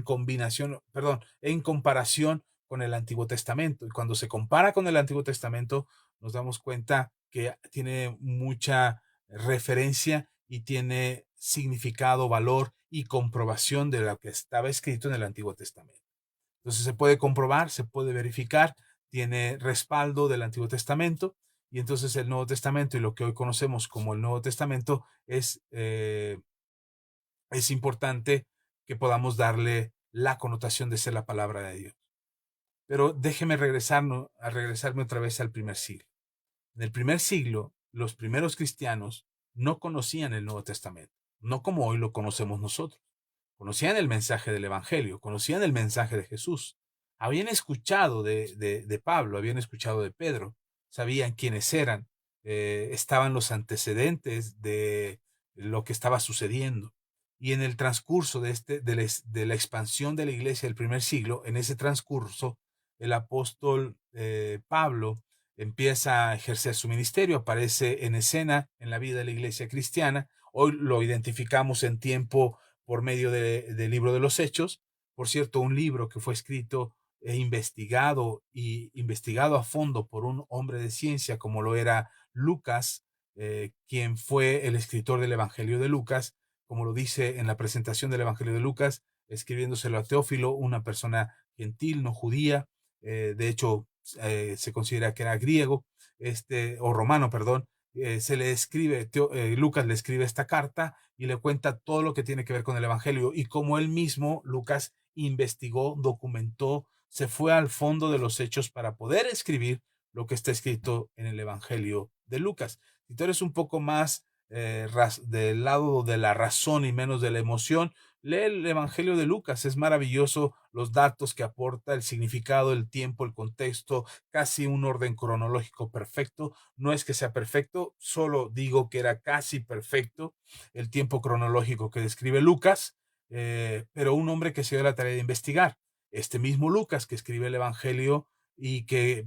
Speaker 1: combinación, perdón, en comparación con el Antiguo Testamento. Y cuando se compara con el Antiguo Testamento, nos damos cuenta que tiene mucha referencia y tiene significado, valor y comprobación de lo que estaba escrito en el Antiguo Testamento. Entonces se puede comprobar, se puede verificar, tiene respaldo del Antiguo Testamento y entonces el Nuevo Testamento y lo que hoy conocemos como el Nuevo Testamento es importante que podamos darle la connotación de ser la palabra de Dios. Pero déjeme regresarme otra vez al primer siglo. En el primer siglo, los primeros cristianos no conocían el Nuevo Testamento, no como hoy lo conocemos nosotros. Conocían el mensaje del Evangelio, conocían el mensaje de Jesús. Habían escuchado de Pablo, habían escuchado de Pedro, sabían quiénes eran, estaban los antecedentes de lo que estaba sucediendo. Y en el transcurso de la expansión de la iglesia del primer siglo, en ese transcurso, el apóstol Pablo empieza a ejercer su ministerio, aparece en escena en la vida de la iglesia cristiana. Hoy lo identificamos en tiempo por medio del libro de los Hechos. Por cierto, un libro que fue escrito e investigado a fondo por un hombre de ciencia como lo era Lucas, quien fue el escritor del Evangelio de Lucas, como lo dice en la presentación del Evangelio de Lucas, escribiéndoselo a Teófilo, una persona gentil, no judía, de hecho se considera que era griego, o romano, perdón. Se le escribe, Lucas le escribe esta carta y le cuenta todo lo que tiene que ver con el Evangelio y cómo él mismo, Lucas, investigó, documentó, se fue al fondo de los hechos para poder escribir lo que está escrito en el Evangelio de Lucas. Si tú eres un poco más del lado de la razón y menos de la emoción, lee el Evangelio de Lucas. Es maravilloso los datos que aporta, el significado, el tiempo, el contexto, casi un orden cronológico perfecto. No es que sea perfecto, solo digo que era casi perfecto el tiempo cronológico que describe Lucas, pero un hombre que se dio la tarea de investigar. Este mismo Lucas que escribe el Evangelio y que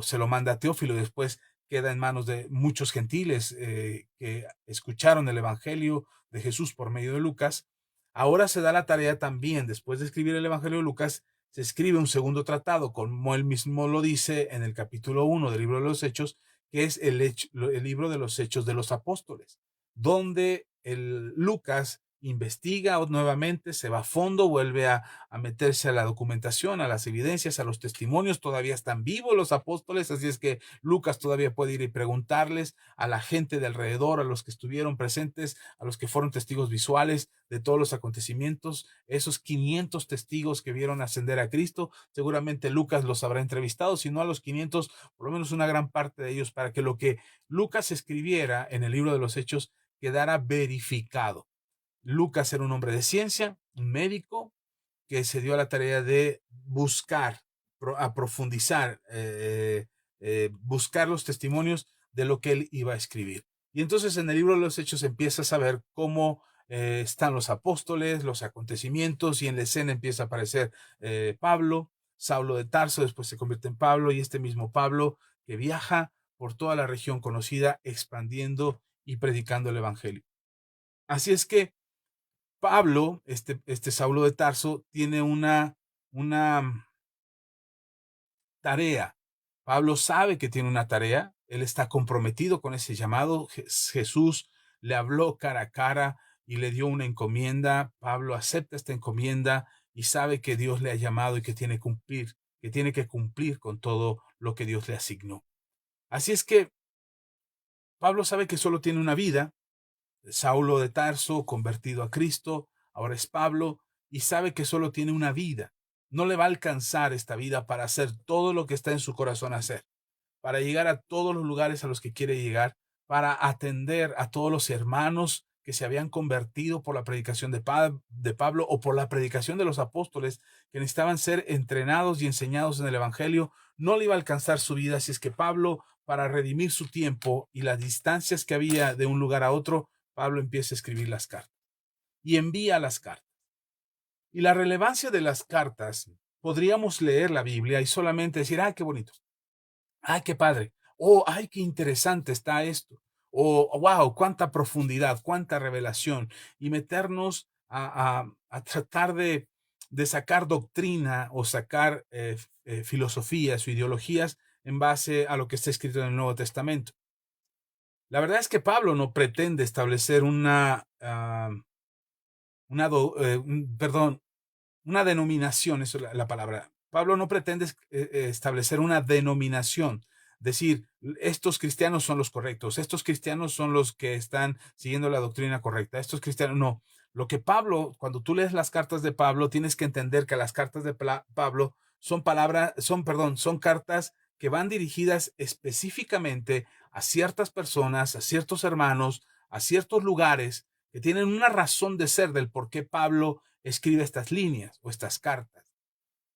Speaker 1: se lo manda a Teófilo, después queda en manos de muchos gentiles que escucharon el Evangelio de Jesús por medio de Lucas. Ahora se da la tarea también, después de escribir el Evangelio de Lucas, se escribe un segundo tratado, como él mismo lo dice en el capítulo 1 del libro de los Hechos, que es el libro de los Hechos de los Apóstoles, donde el Lucas investiga nuevamente, se va a fondo, vuelve a meterse a la documentación, a las evidencias, a los testimonios. Todavía están vivos los apóstoles, así es que Lucas todavía puede ir y preguntarles a la gente de alrededor, a los que estuvieron presentes, a los que fueron testigos visuales de todos los acontecimientos, esos 500 testigos que vieron ascender a Cristo. Seguramente Lucas los habrá entrevistado, si no a los 500, por lo menos una gran parte de ellos, para que lo que Lucas escribiera en el libro de los Hechos quedara verificado. Lucas era un hombre de ciencia, un médico, que se dio a la tarea de buscar, a profundizar, buscar los testimonios de lo que él iba a escribir. Y entonces en el libro de los Hechos empieza a saber cómo están los apóstoles, los acontecimientos, y en la escena empieza a aparecer Pablo, Saulo de Tarso, después se convierte en Pablo, y este mismo Pablo que viaja por toda la región conocida, expandiendo y predicando el Evangelio. Así es que Pablo, este Saulo de Tarso, tiene una tarea. Pablo sabe que tiene una tarea, él está comprometido con ese llamado. Jesús le habló cara a cara y le dio una encomienda. Pablo acepta esta encomienda y sabe que Dios le ha llamado y que tiene que cumplir con todo lo que Dios le asignó. Así es que Pablo sabe que solo tiene una vida. Saulo de Tarso, convertido a Cristo, ahora es Pablo, y sabe que solo tiene una vida. No le va a alcanzar esta vida para hacer todo lo que está en su corazón hacer, para llegar a todos los lugares a los que quiere llegar, para atender a todos los hermanos que se habían convertido por la predicación de Pablo o por la predicación de los apóstoles, que necesitaban ser entrenados y enseñados en el Evangelio. No le iba a alcanzar su vida, así es que Pablo, para redimir su tiempo y las distancias que había de un lugar a otro, Pablo empieza a escribir las cartas y envía las cartas. Y la relevancia de las cartas, podríamos leer la Biblia y solamente decir, ¡ay, qué bonito! ¡Ay, qué padre! ¡Oh, ay, qué interesante está esto! ¡Oh, wow! ¡Cuánta profundidad, cuánta revelación! Y meternos a tratar de sacar doctrina o sacar filosofías o ideologías en base a lo que está escrito en el Nuevo Testamento. La verdad es que Pablo no pretende establecer una denominación, eso es la palabra. Pablo no pretende establecer una denominación, decir, estos cristianos son los correctos, estos cristianos son los que están siguiendo la doctrina correcta, estos cristianos no. Lo que Pablo, cuando tú lees las cartas de Pablo, tienes que entender que las cartas de Pablo son cartas que van dirigidas específicamente a ciertas personas, a ciertos hermanos, a ciertos lugares que tienen una razón de ser del por qué Pablo escribe estas líneas o estas cartas.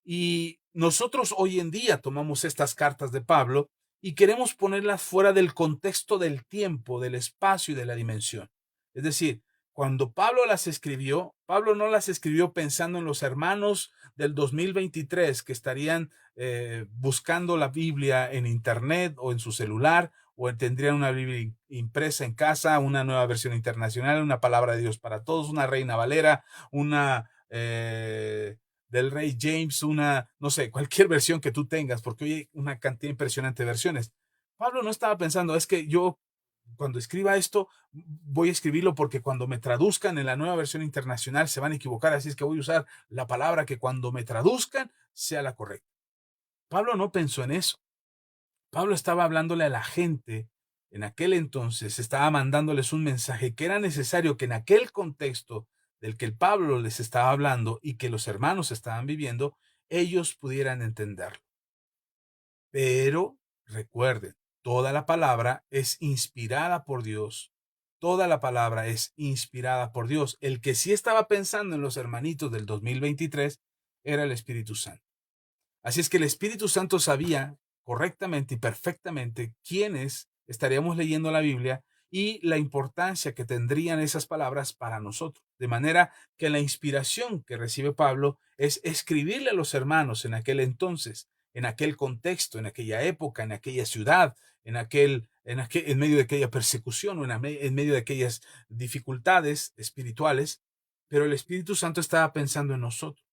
Speaker 1: Y nosotros hoy en día tomamos estas cartas de Pablo y queremos ponerlas fuera del contexto del tiempo, del espacio y de la dimensión. Es decir, cuando Pablo las escribió, Pablo no las escribió pensando en los hermanos del 2023 que estarían buscando la Biblia en internet o en su celular, o tendrían una Biblia impresa en casa, una nueva versión internacional, una palabra de Dios para todos, una Reina Valera, una del Rey James, no sé, cualquier versión que tú tengas, porque hoy hay una cantidad impresionante de versiones. Pablo no estaba pensando, es que yo cuando escriba esto, voy a escribirlo porque cuando me traduzcan en la nueva versión internacional se van a equivocar, así es que voy a usar la palabra que cuando me traduzcan sea la correcta. Pablo no pensó en eso. Pablo estaba hablándole a la gente en aquel entonces, estaba mandándoles un mensaje que era necesario que en aquel contexto del que el Pablo les estaba hablando y que los hermanos estaban viviendo, ellos pudieran entenderlo. Pero recuerden, toda la palabra es inspirada por Dios. Toda la palabra es inspirada por Dios. El que sí estaba pensando en los hermanitos del 2023 era el Espíritu Santo. Así es que el Espíritu Santo sabía correctamente y perfectamente quiénes estaríamos leyendo la Biblia y la importancia que tendrían esas palabras para nosotros. De manera que la inspiración que recibe Pablo es escribirle a los hermanos en aquel entonces, en aquel contexto, en aquella época, en aquella ciudad, en medio de aquella persecución o en medio de aquellas dificultades espirituales, pero el Espíritu Santo estaba pensando en nosotros.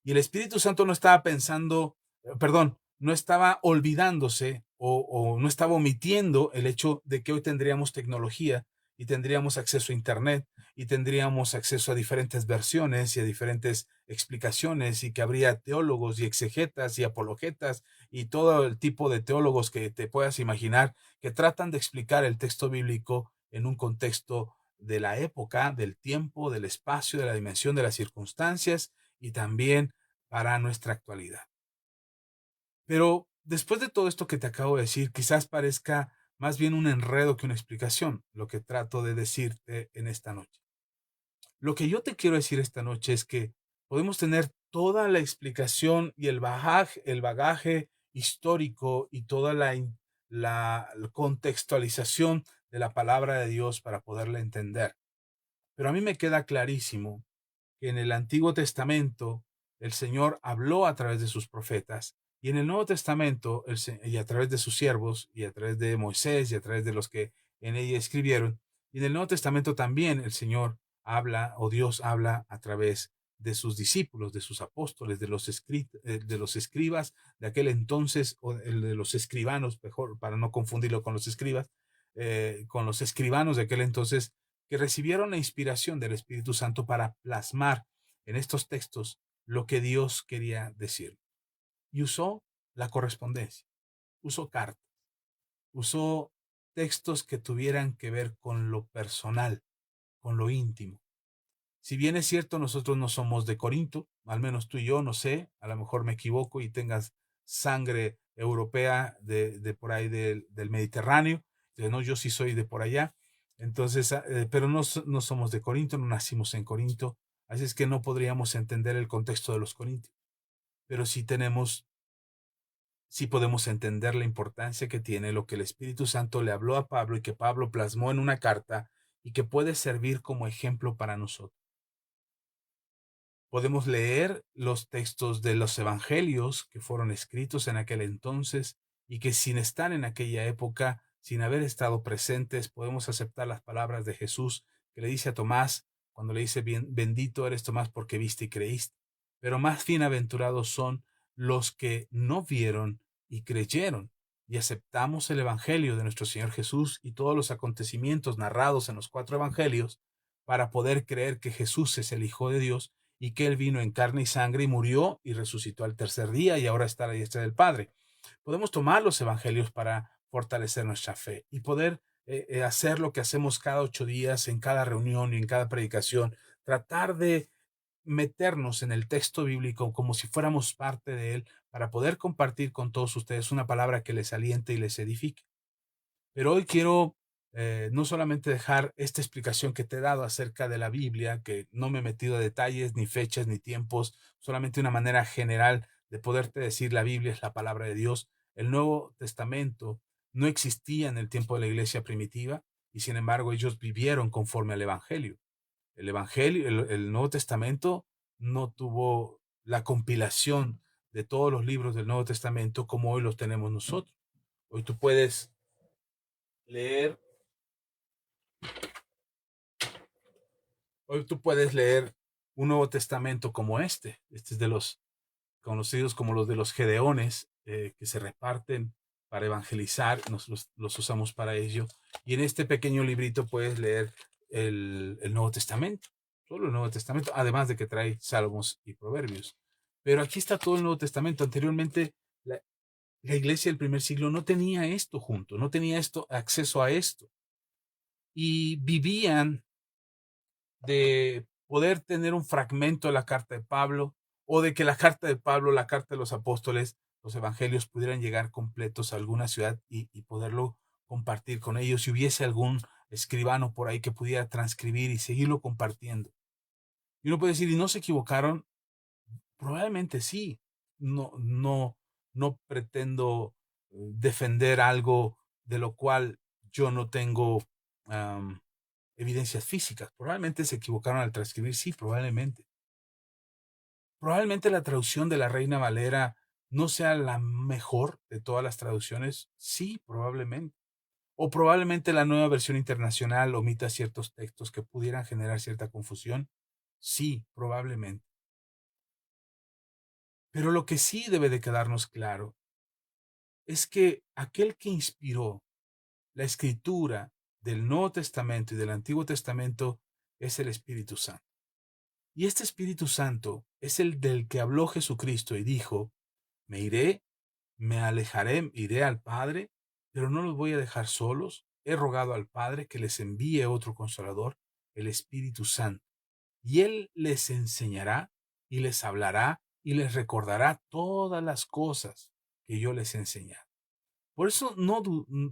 Speaker 1: Y el Espíritu Santo no estaba pensando, perdón, no estaba olvidándose o no estaba omitiendo el hecho de que hoy tendríamos tecnología y tendríamos acceso a Internet y tendríamos acceso a diferentes versiones y a diferentes explicaciones y que habría teólogos y exegetas y apologetas y todo el tipo de teólogos que te puedas imaginar que tratan de explicar el texto bíblico en un contexto de la época, del tiempo, del espacio, de la dimensión, de las circunstancias y también para nuestra actualidad. Pero después de todo esto que te acabo de decir, quizás parezca más bien un enredo que una explicación, lo que trato de decirte en esta noche. Lo que yo te quiero decir esta noche es que podemos tener toda la explicación y el bagaje histórico y toda la contextualización de la palabra de Dios para poderla entender. Pero a mí me queda clarísimo que en el Antiguo Testamento el Señor habló a través de sus profetas y en el Nuevo Testamento y a través de sus siervos y a través de Moisés y a través de los que en ella escribieron. Y en el Nuevo Testamento también el Señor habla o Dios habla a través de sus discípulos, de sus apóstoles, de los escribas de aquel entonces, o de los escribanos, mejor para no confundirlo con los escribas, con los escribanos de aquel entonces que recibieron la inspiración del Espíritu Santo para plasmar en estos textos lo que Dios quería decir. Y usó la correspondencia, usó cartas, usó textos que tuvieran que ver con lo personal, con lo íntimo. Si bien es cierto, nosotros no somos de Corinto, al menos tú y yo, no sé, a lo mejor me equivoco y tengas sangre europea de por ahí del Mediterráneo. No, yo sí soy de por allá. Entonces, pero no somos de Corinto, no nacimos en Corinto, así es que no podríamos entender el contexto de los corintios, pero sí podemos entender la importancia que tiene lo que el Espíritu Santo le habló a Pablo y que Pablo plasmó en una carta y que puede servir como ejemplo para nosotros. Podemos leer los textos de los evangelios que fueron escritos en aquel entonces y que sin estar en aquella época, sin haber estado presentes, podemos aceptar las palabras de Jesús que le dice a Tomás, cuando le dice, bendito eres Tomás porque viste y creíste. Pero más bienaventurados son los que no vieron y creyeron. Y aceptamos el evangelio de nuestro Señor Jesús y todos los acontecimientos narrados en los 4 evangelios para poder creer que Jesús es el Hijo de Dios y que Él vino en carne y sangre y murió y resucitó al tercer día y ahora está a la diestra del Padre. Podemos tomar los evangelios para fortalecer nuestra fe y poder hacer lo que hacemos cada 8 días en cada reunión y en cada predicación, tratar de meternos en el texto bíblico como si fuéramos parte de él para poder compartir con todos ustedes una palabra que les aliente y les edifique. Pero hoy quiero no solamente dejar esta explicación que te he dado acerca de la Biblia, que no me he metido a detalles, ni fechas, ni tiempos, solamente una manera general de poderte decir la Biblia es la palabra de Dios. El Nuevo Testamento no existía en el tiempo de la iglesia primitiva y sin embargo ellos vivieron conforme al Evangelio. El Evangelio, el Nuevo Testamento no tuvo la compilación de todos los libros del Nuevo Testamento como hoy los tenemos nosotros. Hoy tú puedes leer Hoy tú puedes leer un Nuevo Testamento como este es de los conocidos como los de los Gedeones, que se reparten para evangelizar, nosotros los usamos para ello, y en este pequeño librito puedes leer el Nuevo Testamento, solo el Nuevo Testamento, además de que trae Salmos y Proverbios. Pero aquí está todo el Nuevo Testamento. Anteriormente, la iglesia del primer siglo no tenía esto junto, no tenía acceso a esto, y vivían de poder tener un fragmento de la carta de Pablo o de que la carta de Pablo, la carta de los apóstoles, los evangelios pudieran llegar completos a alguna ciudad y poderlo compartir con ellos. Si hubiese algún escribano por ahí que pudiera transcribir y seguirlo compartiendo. Y uno puede decir, ¿y no se equivocaron? Probablemente sí. No pretendo defender algo de lo cual yo no tengo evidencias físicas. Probablemente se equivocaron al transcribir, sí, probablemente. Probablemente la traducción de la Reina Valera no sea la mejor de todas las traducciones, sí, probablemente. O probablemente la nueva versión internacional omita ciertos textos que pudieran generar cierta confusión, sí, probablemente. Pero lo que sí debe de quedarnos claro es que aquel que inspiró la escritura del Nuevo Testamento y del Antiguo Testamento es el Espíritu Santo. Y este Espíritu Santo es el del que habló Jesucristo y dijo, me iré, me alejaré, iré al Padre, pero no los voy a dejar solos. He rogado al Padre que les envíe otro consolador, el Espíritu Santo. Y Él les enseñará y les hablará y les recordará todas las cosas que yo les enseñé. Por eso,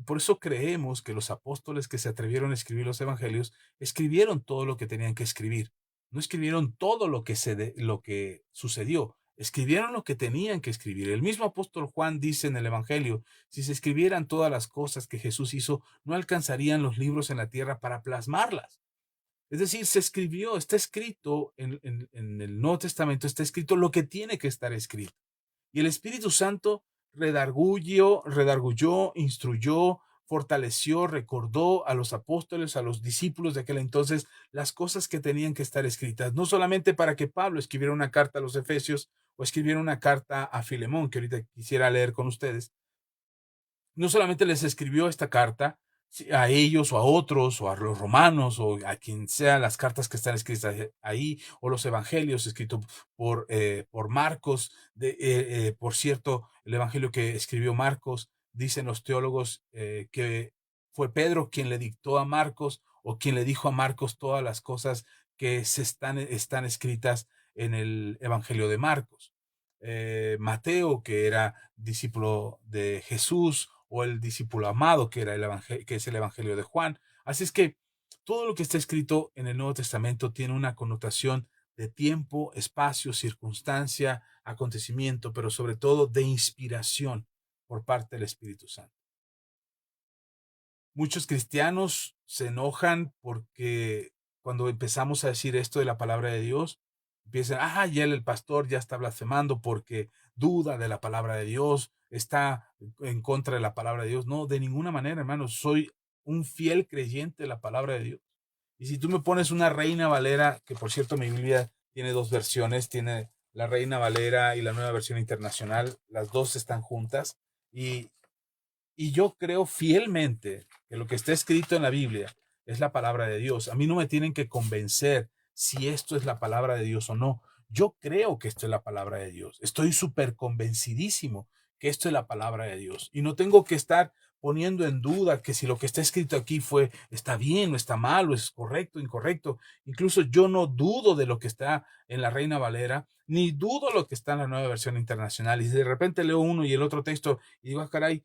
Speaker 1: por eso creemos que los apóstoles que se atrevieron a escribir los evangelios escribieron todo lo que tenían que escribir. No escribieron todo lo que sucedió, escribieron lo que tenían que escribir. El mismo apóstol Juan dice en el evangelio, si se escribieran todas las cosas que Jesús hizo, no alcanzarían los libros en la tierra para plasmarlas. Es decir, se escribió, está escrito en el Nuevo Testamento, está escrito lo que tiene que estar escrito. Y el Espíritu Santo redargulló, instruyó, fortaleció, recordó a los apóstoles, a los discípulos de aquel entonces, las cosas que tenían que estar escritas. No solamente para que Pablo escribiera una carta a los Efesios o escribiera una carta a Filemón, que ahorita quisiera leer con ustedes. No solamente les escribió esta carta a ellos o a otros o a los romanos o a quien sea las cartas que están escritas ahí o los evangelios escritos por Marcos. Por cierto, el evangelio que escribió Marcos, dicen los teólogos que fue Pedro quien le dictó a Marcos o quien le dijo a Marcos todas las cosas que están escritas en el Evangelio de Marcos. Mateo, que era discípulo de Jesús, o el discípulo amado, que es el Evangelio de Juan. Así es que todo lo que está escrito en el Nuevo Testamento tiene una connotación de tiempo, espacio, circunstancia, acontecimiento, pero sobre todo de inspiración por parte del Espíritu Santo. Muchos cristianos se enojan porque cuando empezamos a decir esto de la palabra de Dios, empiezan, ya el pastor ya está blasfemando porque duda de la palabra de Dios, está en contra de la palabra de Dios. No, de ninguna manera, hermanos, soy un fiel creyente de la palabra de Dios. Y si tú me pones una Reina Valera, que por cierto mi Biblia tiene dos versiones, tiene la Reina Valera y la Nueva Versión Internacional, las dos están juntas, y yo creo fielmente que lo que está escrito en la Biblia es la palabra de Dios. A mí no me tienen que convencer si esto es la palabra de Dios o no. Yo creo que esto es la palabra de Dios. Estoy súper convencidísimo que esto es la palabra de Dios. Y no tengo que estar poniendo en duda que si lo que está escrito aquí está bien o está mal o es correcto o incorrecto. Incluso yo no dudo de lo que está en la Reina Valera, ni dudo lo que está en la Nueva Versión Internacional. Y de repente leo uno y el otro texto y digo, caray,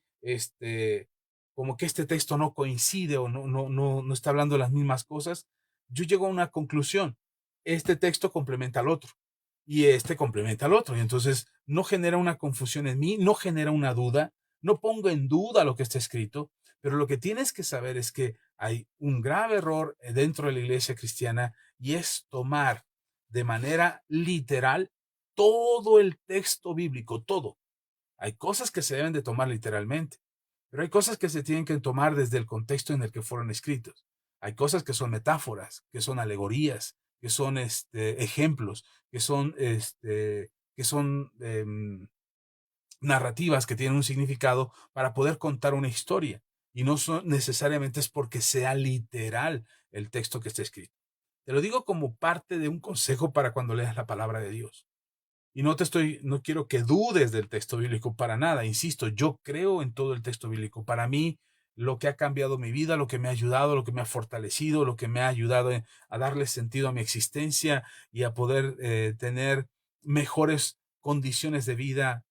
Speaker 1: como que este texto no coincide o no está hablando de las mismas cosas, yo llego a una conclusión. Este texto complementa al otro y este complementa al otro. Y entonces no genera una confusión en mí, no genera una duda, no pongo en duda lo que está escrito, pero lo que tienes que saber es que hay un grave error dentro de la iglesia cristiana y es tomar de manera literal todo el texto bíblico, todo. Hay cosas que se deben de tomar literalmente, pero hay cosas que se tienen que tomar desde el contexto en el que fueron escritos. Hay cosas que son metáforas, que son alegorías, que son ejemplos, que son narrativas que tienen un significado para poder contar una historia. Y no necesariamente es porque sea literal el texto que está escrito. Te lo digo como parte de un consejo para cuando leas la palabra de Dios. Y no quiero que dudes del texto bíblico para nada. Insisto, yo creo en todo el texto bíblico. Para mí, lo que ha cambiado mi vida, lo que me ha ayudado, lo que me ha fortalecido, lo que me ha ayudado a darle sentido a mi existencia y a poder tener mejores condiciones de vida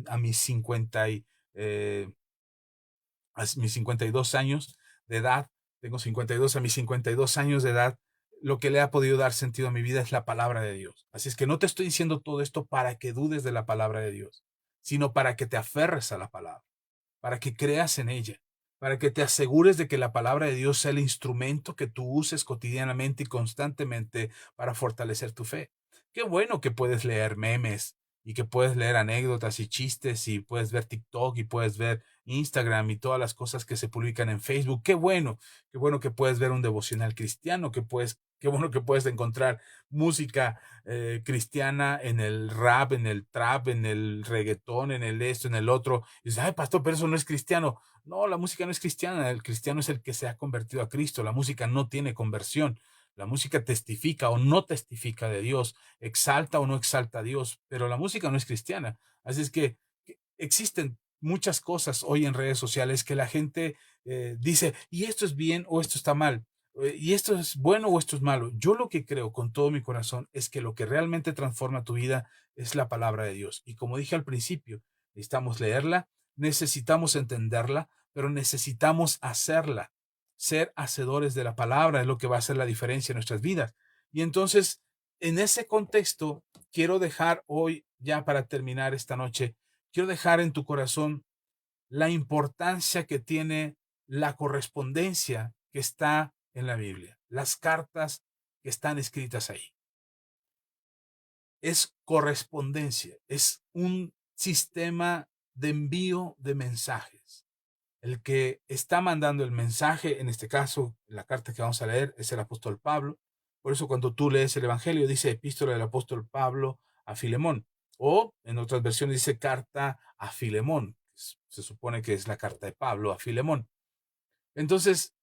Speaker 1: a mis 52 años de edad. Tengo 52, a mis 52 años de edad, lo que le ha podido dar sentido a mi vida es la palabra de Dios. Así es que no te estoy diciendo todo esto para que dudes de la palabra de Dios, sino para que te aferres a la palabra, para que creas en ella, para que te asegures de que la palabra de Dios sea el instrumento que tú uses cotidianamente y constantemente para fortalecer tu fe. Qué bueno que puedes leer memes y que puedes leer anécdotas y chistes y puedes ver TikTok y puedes ver Instagram y todas las cosas que se publican en Facebook. Qué bueno que puedes ver un devocional cristiano, qué bueno que puedes encontrar música cristiana en el rap, en el trap, en el reggaetón, en el esto, en el otro. Y dices, ay, pastor, pero eso no es cristiano. No, la música no es cristiana. El cristiano es el que se ha convertido a Cristo. La música no tiene conversión. La música testifica o no testifica de Dios, exalta o no exalta a Dios, pero la música no es cristiana. Así es que existen muchas cosas hoy en redes sociales que la gente dice, y esto es bien o esto está mal, y esto es bueno o esto es malo. Yo lo que creo con todo mi corazón es que lo que realmente transforma tu vida es la palabra de Dios. Y como dije al principio, necesitamos leerla, necesitamos entenderla, pero necesitamos hacerla. Ser hacedores de la palabra es lo que va a hacer la diferencia en nuestras vidas. Y entonces, en ese contexto, quiero dejar hoy, ya para terminar esta noche, quiero dejar en tu corazón la importancia que tiene la correspondencia que está en la Biblia, las cartas que están escritas ahí. Es correspondencia, es un sistema de envío de mensajes. El que está mandando el mensaje, en este caso, la carta que vamos a leer, es el apóstol Pablo. Por eso cuando tú lees el Evangelio, dice epístola del apóstol Pablo a Filemón. O en otras versiones dice carta a Filemón. Se supone que es la carta de Pablo a Filemón. Entonces,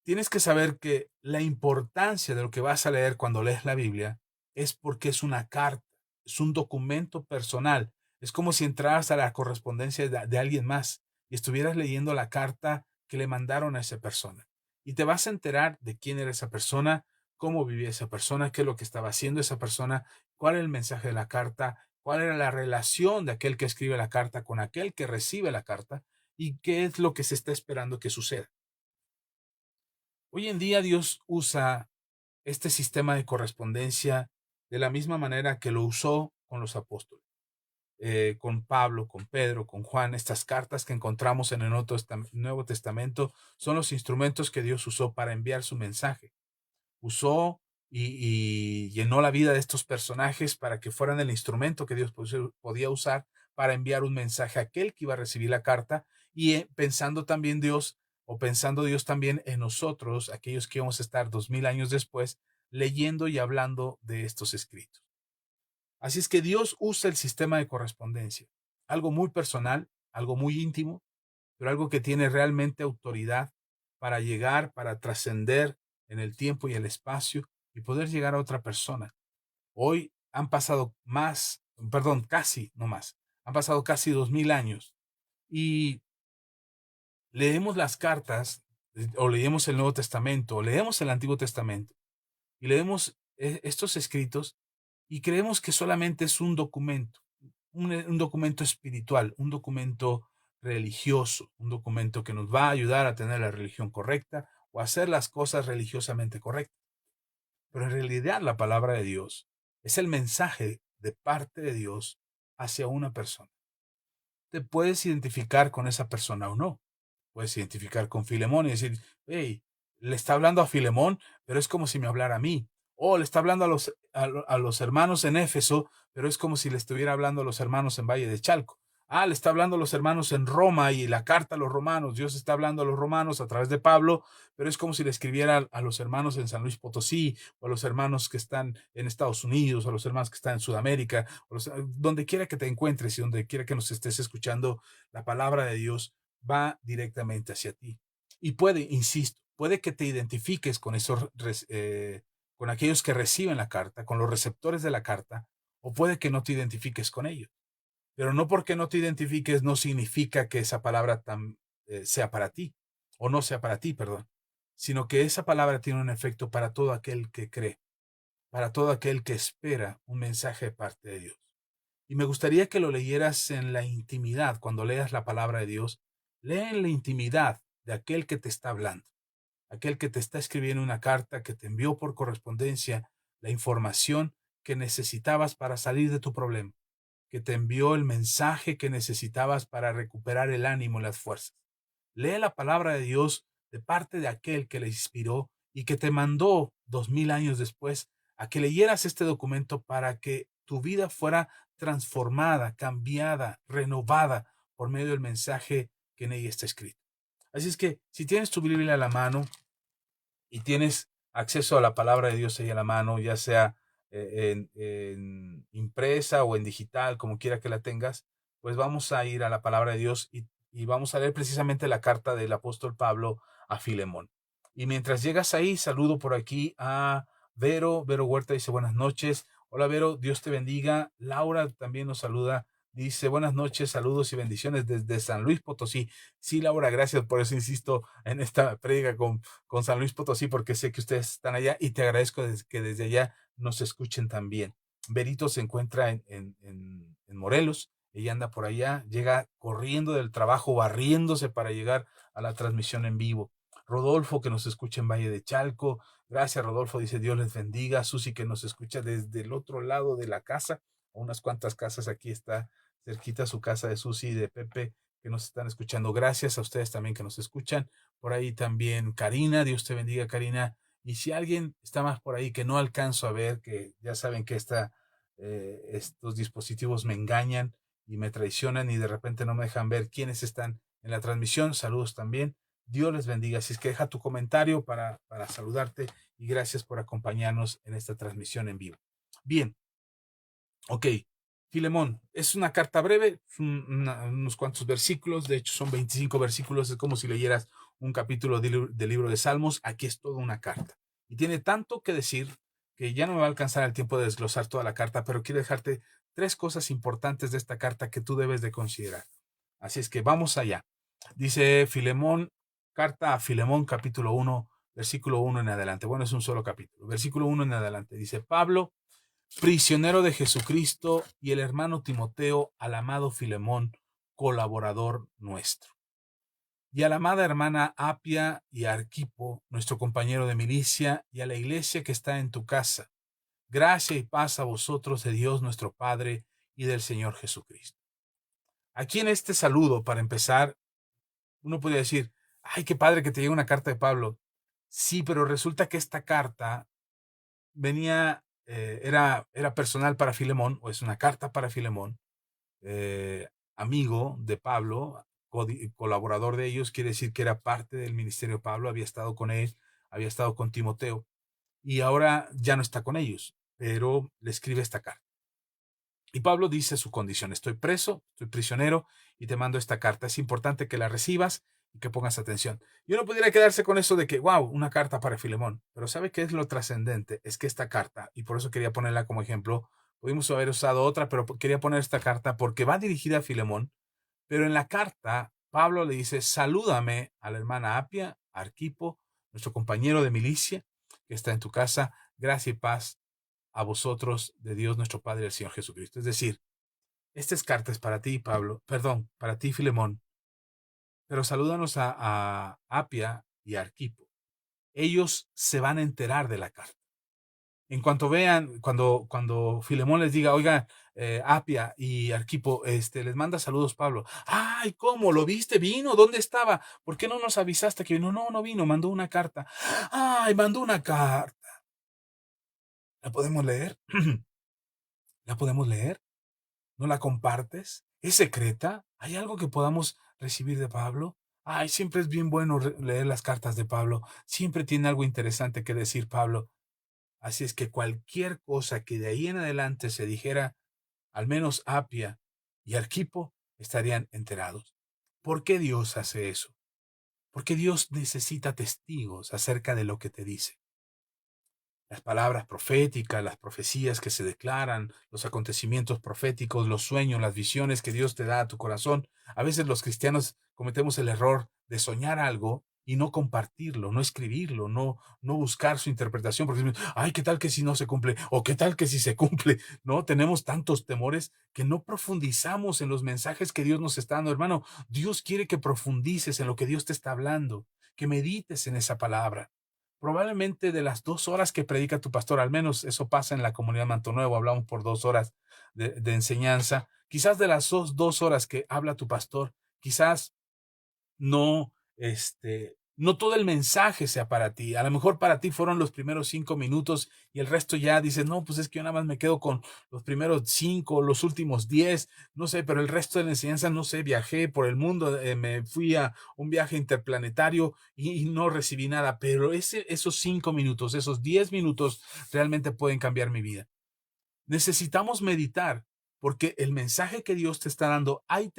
Speaker 1: tienes que saber que la importancia de lo que vas a leer cuando lees la Biblia es porque es una carta, es un documento personal. Es como si entraras a la correspondencia de alguien más y estuvieras leyendo la carta que le mandaron a esa persona. Y te vas a enterar de quién era esa persona cómo vivía esa persona, qué es lo que estaba haciendo esa persona, cuál era el mensaje de la carta, cuál era la relación de aquel que escribe la carta con aquel que recibe la carta y qué es lo que se está esperando que suceda. Hoy en día Dios usa este sistema de correspondencia de la misma manera que lo usó con los apóstoles, con Pablo, con Pedro, con Juan. Estas cartas que encontramos en el Nuevo Testamento son los instrumentos que Dios usó para enviar su mensaje. Usó y llenó la vida de estos personajes para que fueran el instrumento que Dios podía usar para enviar un mensaje a aquel que iba a recibir la carta y pensando Dios también en nosotros, aquellos que íbamos a estar 2000 años después, leyendo y hablando de estos escritos. Así es que Dios usa el sistema de correspondencia, algo muy personal, algo muy íntimo, pero algo que tiene realmente autoridad para llegar, para trascender en el tiempo y el espacio y poder llegar a otra persona. Hoy han pasado casi, no más, han pasado casi 2000 años y leemos las cartas o leemos el Nuevo Testamento o leemos el Antiguo Testamento y leemos estos escritos y creemos que solamente es un documento, un documento espiritual, un documento religioso, un documento que nos va a ayudar a tener la religión correcta o a hacer las cosas religiosamente correctas. Pero en realidad la palabra de Dios es el mensaje de parte de Dios hacia una persona. Te puedes identificar con esa persona o no. Puedes identificar con Filemón y decir, hey, le está hablando a Filemón, pero es como si me hablara a mí. O le está hablando a los hermanos en Éfeso, pero es como si le estuviera hablando a los hermanos en Valle de Chalco. Le está hablando a los hermanos en Roma y la carta a los romanos. Dios está hablando a los romanos a través de Pablo, pero es como si le escribiera a los hermanos en San Luis Potosí, o a los hermanos que están en Estados Unidos, o a los hermanos que están en Sudamérica, donde quiera que te encuentres y donde quiera que nos estés escuchando, la palabra de Dios va directamente hacia ti. Y puede que te identifiques con con aquellos que reciben la carta, con los receptores de la carta, o puede que no te identifiques con ellos. Pero no porque no te identifiques no significa que esa palabra sea para ti, o no sea para ti, perdón, sino que esa palabra tiene un efecto para todo aquel que cree, para todo aquel que espera un mensaje de parte de Dios. Y me gustaría que lo leyeras en la intimidad. Cuando leas la palabra de Dios, lee en la intimidad de aquel que te está hablando, aquel que te está escribiendo una carta, que te envió por correspondencia la información que necesitabas para salir de tu problema, que te envió el mensaje que necesitabas para recuperar el ánimo y las fuerzas. Lee la palabra de Dios de parte de aquel que le inspiró y que te mandó 2000 años después a que leyeras este documento para que tu vida fuera transformada, cambiada, renovada por medio del mensaje que en ella está escrito. Así es que si tienes tu Biblia a la mano y tienes acceso a la palabra de Dios ahí a la mano, ya sea en impresa o en digital, como quiera que la tengas, pues vamos a ir a la palabra de Dios y vamos a leer precisamente la carta del apóstol Pablo a Filemón. Y mientras llegas ahí, saludo por aquí a Vero. Vero Huerta dice buenas noches. Hola Vero, Dios te bendiga. Laura también nos saluda. Dice buenas noches, saludos y bendiciones desde San Luis Potosí. Sí, Laura, gracias, por eso insisto en esta prédica con San Luis Potosí, porque sé que ustedes están allá y te agradezco que desde allá nos escuchen también. Berito se encuentra en Morelos, ella anda por allá, llega corriendo del trabajo, barriéndose para llegar a la transmisión en vivo. Rodolfo, que nos escucha en Valle de Chalco, gracias Rodolfo, dice Dios les bendiga. Susi, que nos escucha desde el otro lado de la casa, a unas cuantas casas, aquí está cerquita su casa de Susi y de Pepe, que nos están escuchando. Gracias a ustedes también que nos escuchan. Por ahí también Karina, Dios te bendiga Karina. Y si alguien está más por ahí que no alcanzo a ver, que ya saben que estos dispositivos me engañan y me traicionan y de repente no me dejan ver quiénes están en la transmisión, saludos también. Dios les bendiga. Así es que deja tu comentario para saludarte y gracias por acompañarnos en esta transmisión en vivo. Bien, ok. Filemón, es una carta breve, unos cuantos versículos, de hecho son 25 versículos, es como si leyeras un capítulo del libro de Salmos. Aquí es toda una carta. Y tiene tanto que decir que ya no me va a alcanzar el tiempo de desglosar toda la carta, pero quiero dejarte 3 cosas importantes de esta carta que tú debes de considerar. Así es que vamos allá. Dice Filemón, carta a Filemón, capítulo 1, versículo 1 en adelante. Bueno, es un solo capítulo. Versículo 1 en adelante. Dice: Pablo, prisionero de Jesucristo, y el hermano Timoteo, al amado Filemón, colaborador nuestro. Y a la amada hermana Apia y a Arquipo, nuestro compañero de milicia, y a la iglesia que está en tu casa. Gracia y paz a vosotros de Dios nuestro Padre y del Señor Jesucristo. Aquí en este saludo, para empezar, uno podría decir: ay, qué padre que te llegue una carta de Pablo. Sí, pero resulta que esta carta venía, era personal para Filemón, o es una carta para Filemón, amigo de Pablo, colaborador de ellos, quiere decir que era parte del ministerio de Pablo, había estado con él, había estado con Timoteo, y ahora ya no está con ellos, pero le escribe esta carta. Y Pablo dice su condición: estoy preso, estoy prisionero, y te mando esta carta. Es importante que la recibas y que pongas atención. Y uno pudiera quedarse con eso de que, wow, una carta para Filemón. Pero ¿sabe qué es lo trascendente? Es que esta carta, y por eso quería ponerla como ejemplo, pudimos haber usado otra, pero quería poner esta carta porque va dirigida a Filemón. Pero en la carta, Pablo le dice: salúdame a la hermana Apia, a Arquipo, nuestro compañero de milicia, que está en tu casa. Gracia y paz a vosotros de Dios nuestro Padre y el Señor Jesucristo. Es decir, estas cartas para ti, Pablo, perdón, para ti, Filemón, pero salúdanos a Apia y a Arquipo. Ellos se van a enterar de la carta. En cuanto vean, cuando Filemón les diga: oiga, Apia y Arquipo, les manda saludos Pablo. Ay, ¿cómo? ¿Lo viste? ¿Vino? ¿Dónde estaba? ¿Por qué no nos avisaste que vino? No, no vino, mandó una carta. Ay, mandó una carta. ¿La podemos leer? ¿La podemos leer? ¿No la compartes? ¿Es secreta? ¿Hay algo que podamos recibir de Pablo? Ay, siempre es bien bueno leer las cartas de Pablo. Siempre tiene algo interesante que decir Pablo. Así es que cualquier cosa que de ahí en adelante se dijera, al menos Apia y Arquipo estarían enterados. ¿Por qué Dios hace eso? Porque Dios necesita testigos acerca de lo que te dice. Las palabras proféticas, las profecías que se declaran, los acontecimientos proféticos, los sueños, las visiones que Dios te da a tu corazón. A veces los cristianos cometemos el error de soñar algo y no compartirlo, no escribirlo, no buscar su interpretación, porque ay, ¿qué tal que si no se cumple? ¿O qué tal que si se cumple? No, tenemos tantos temores que no profundizamos en los mensajes que Dios nos está dando. Hermano, Dios quiere que profundices en lo que Dios te está hablando, que medites en esa palabra. Probablemente de las 2 horas que predica tu pastor, al menos eso pasa en la comunidad Manto Nuevo, hablamos por 2 horas de enseñanza. Quizás de las 2 horas que habla tu pastor, quizás no, no todo el mensaje sea para ti. A lo mejor para ti fueron los primeros 5 minutos y el resto ya dices: no, pues es que yo nada más me quedo con los primeros 5, los últimos 10, no sé, pero el resto de la enseñanza, no sé, viajé por el mundo, me fui a un viaje interplanetario y no recibí nada, pero esos 5 minutos, esos 10 minutos realmente pueden cambiar mi vida. Necesitamos meditar porque el mensaje que Dios te está dando, hay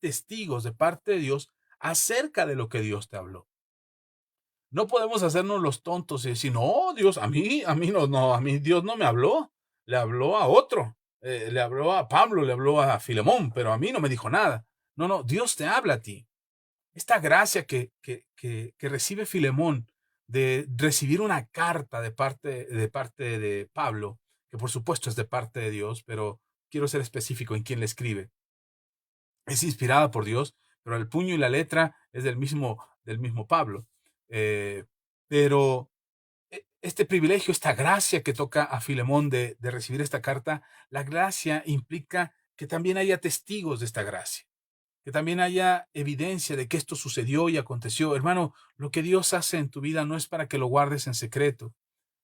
Speaker 1: testigos de parte de Dios acerca de lo que Dios te habló. No podemos hacernos los tontos y decir: no, Dios, a mí no, a mí Dios no me habló, le habló a otro, le habló a Pablo, le habló a Filemón, pero a mí no me dijo nada. No, no, Dios te habla a ti. Esta gracia que recibe Filemón de recibir una carta de parte de Pablo, que por supuesto es de parte de Dios, pero quiero ser específico en quién le escribe. Es inspirada por Dios, pero el puño y la letra es del mismo Pablo. Pero este privilegio, esta gracia que toca a Filemón de recibir esta carta, la gracia implica que también haya testigos de esta gracia, que también haya evidencia de que esto sucedió y aconteció. Hermano, lo que Dios hace en tu vida no es para que lo guardes en secreto.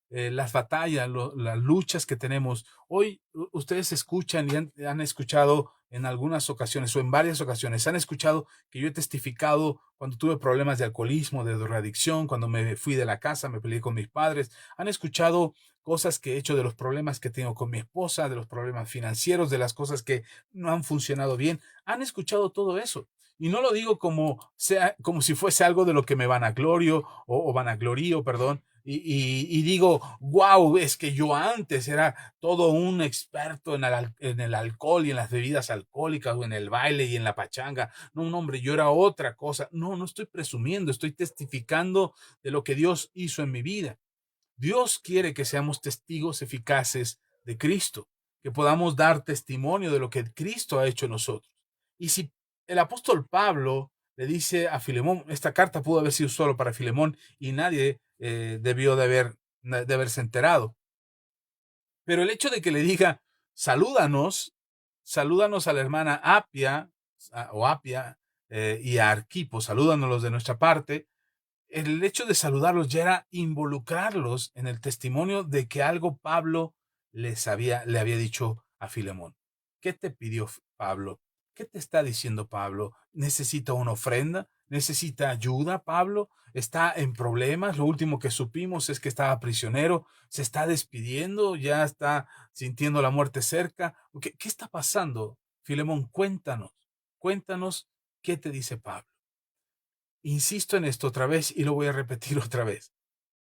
Speaker 1: Las batallas, las luchas que tenemos. Hoy ustedes escuchan y han escuchado en algunas ocasiones o en varias ocasiones, han escuchado que yo he testificado cuando tuve problemas de alcoholismo, de drogadicción, cuando me fui de la casa, me peleé con mis padres. Han escuchado cosas que he hecho, de los problemas que tengo con mi esposa, de los problemas financieros, de las cosas que no han funcionado bien. Han escuchado todo eso. Y no lo digo como si fuese algo de lo que me vanaglorio o vanaglorío, perdón, y digo, wow, es que yo antes era todo un experto en el alcohol y en las bebidas alcohólicas o en el baile y en la pachanga. No, no, hombre, yo era otra cosa. No, no estoy presumiendo, estoy testificando de lo que Dios hizo en mi vida. Dios quiere que seamos testigos eficaces de Cristo, que podamos dar testimonio de lo que Cristo ha hecho en nosotros. Y si el apóstol Pablo le dice a Filemón, esta carta pudo haber sido solo para Filemón y nadie debió de haberse enterado. Pero el hecho de que le diga, salúdanos, salúdanos a la hermana Apia o Apia y a Arquipo, salúdanos de nuestra parte, el hecho de saludarlos ya era involucrarlos en el testimonio de que algo Pablo le había dicho a Filemón. ¿Qué te pidió Pablo? ¿Qué te está diciendo Pablo? ¿Necesita una ofrenda? ¿Necesita ayuda, Pablo? ¿Está en problemas? Lo último que supimos es que estaba prisionero. ¿Se está despidiendo? ¿Ya está sintiendo la muerte cerca? ¿Qué está pasando? Filemón, cuéntanos qué te dice Pablo. Insisto en esto otra vez y lo voy a repetir otra vez.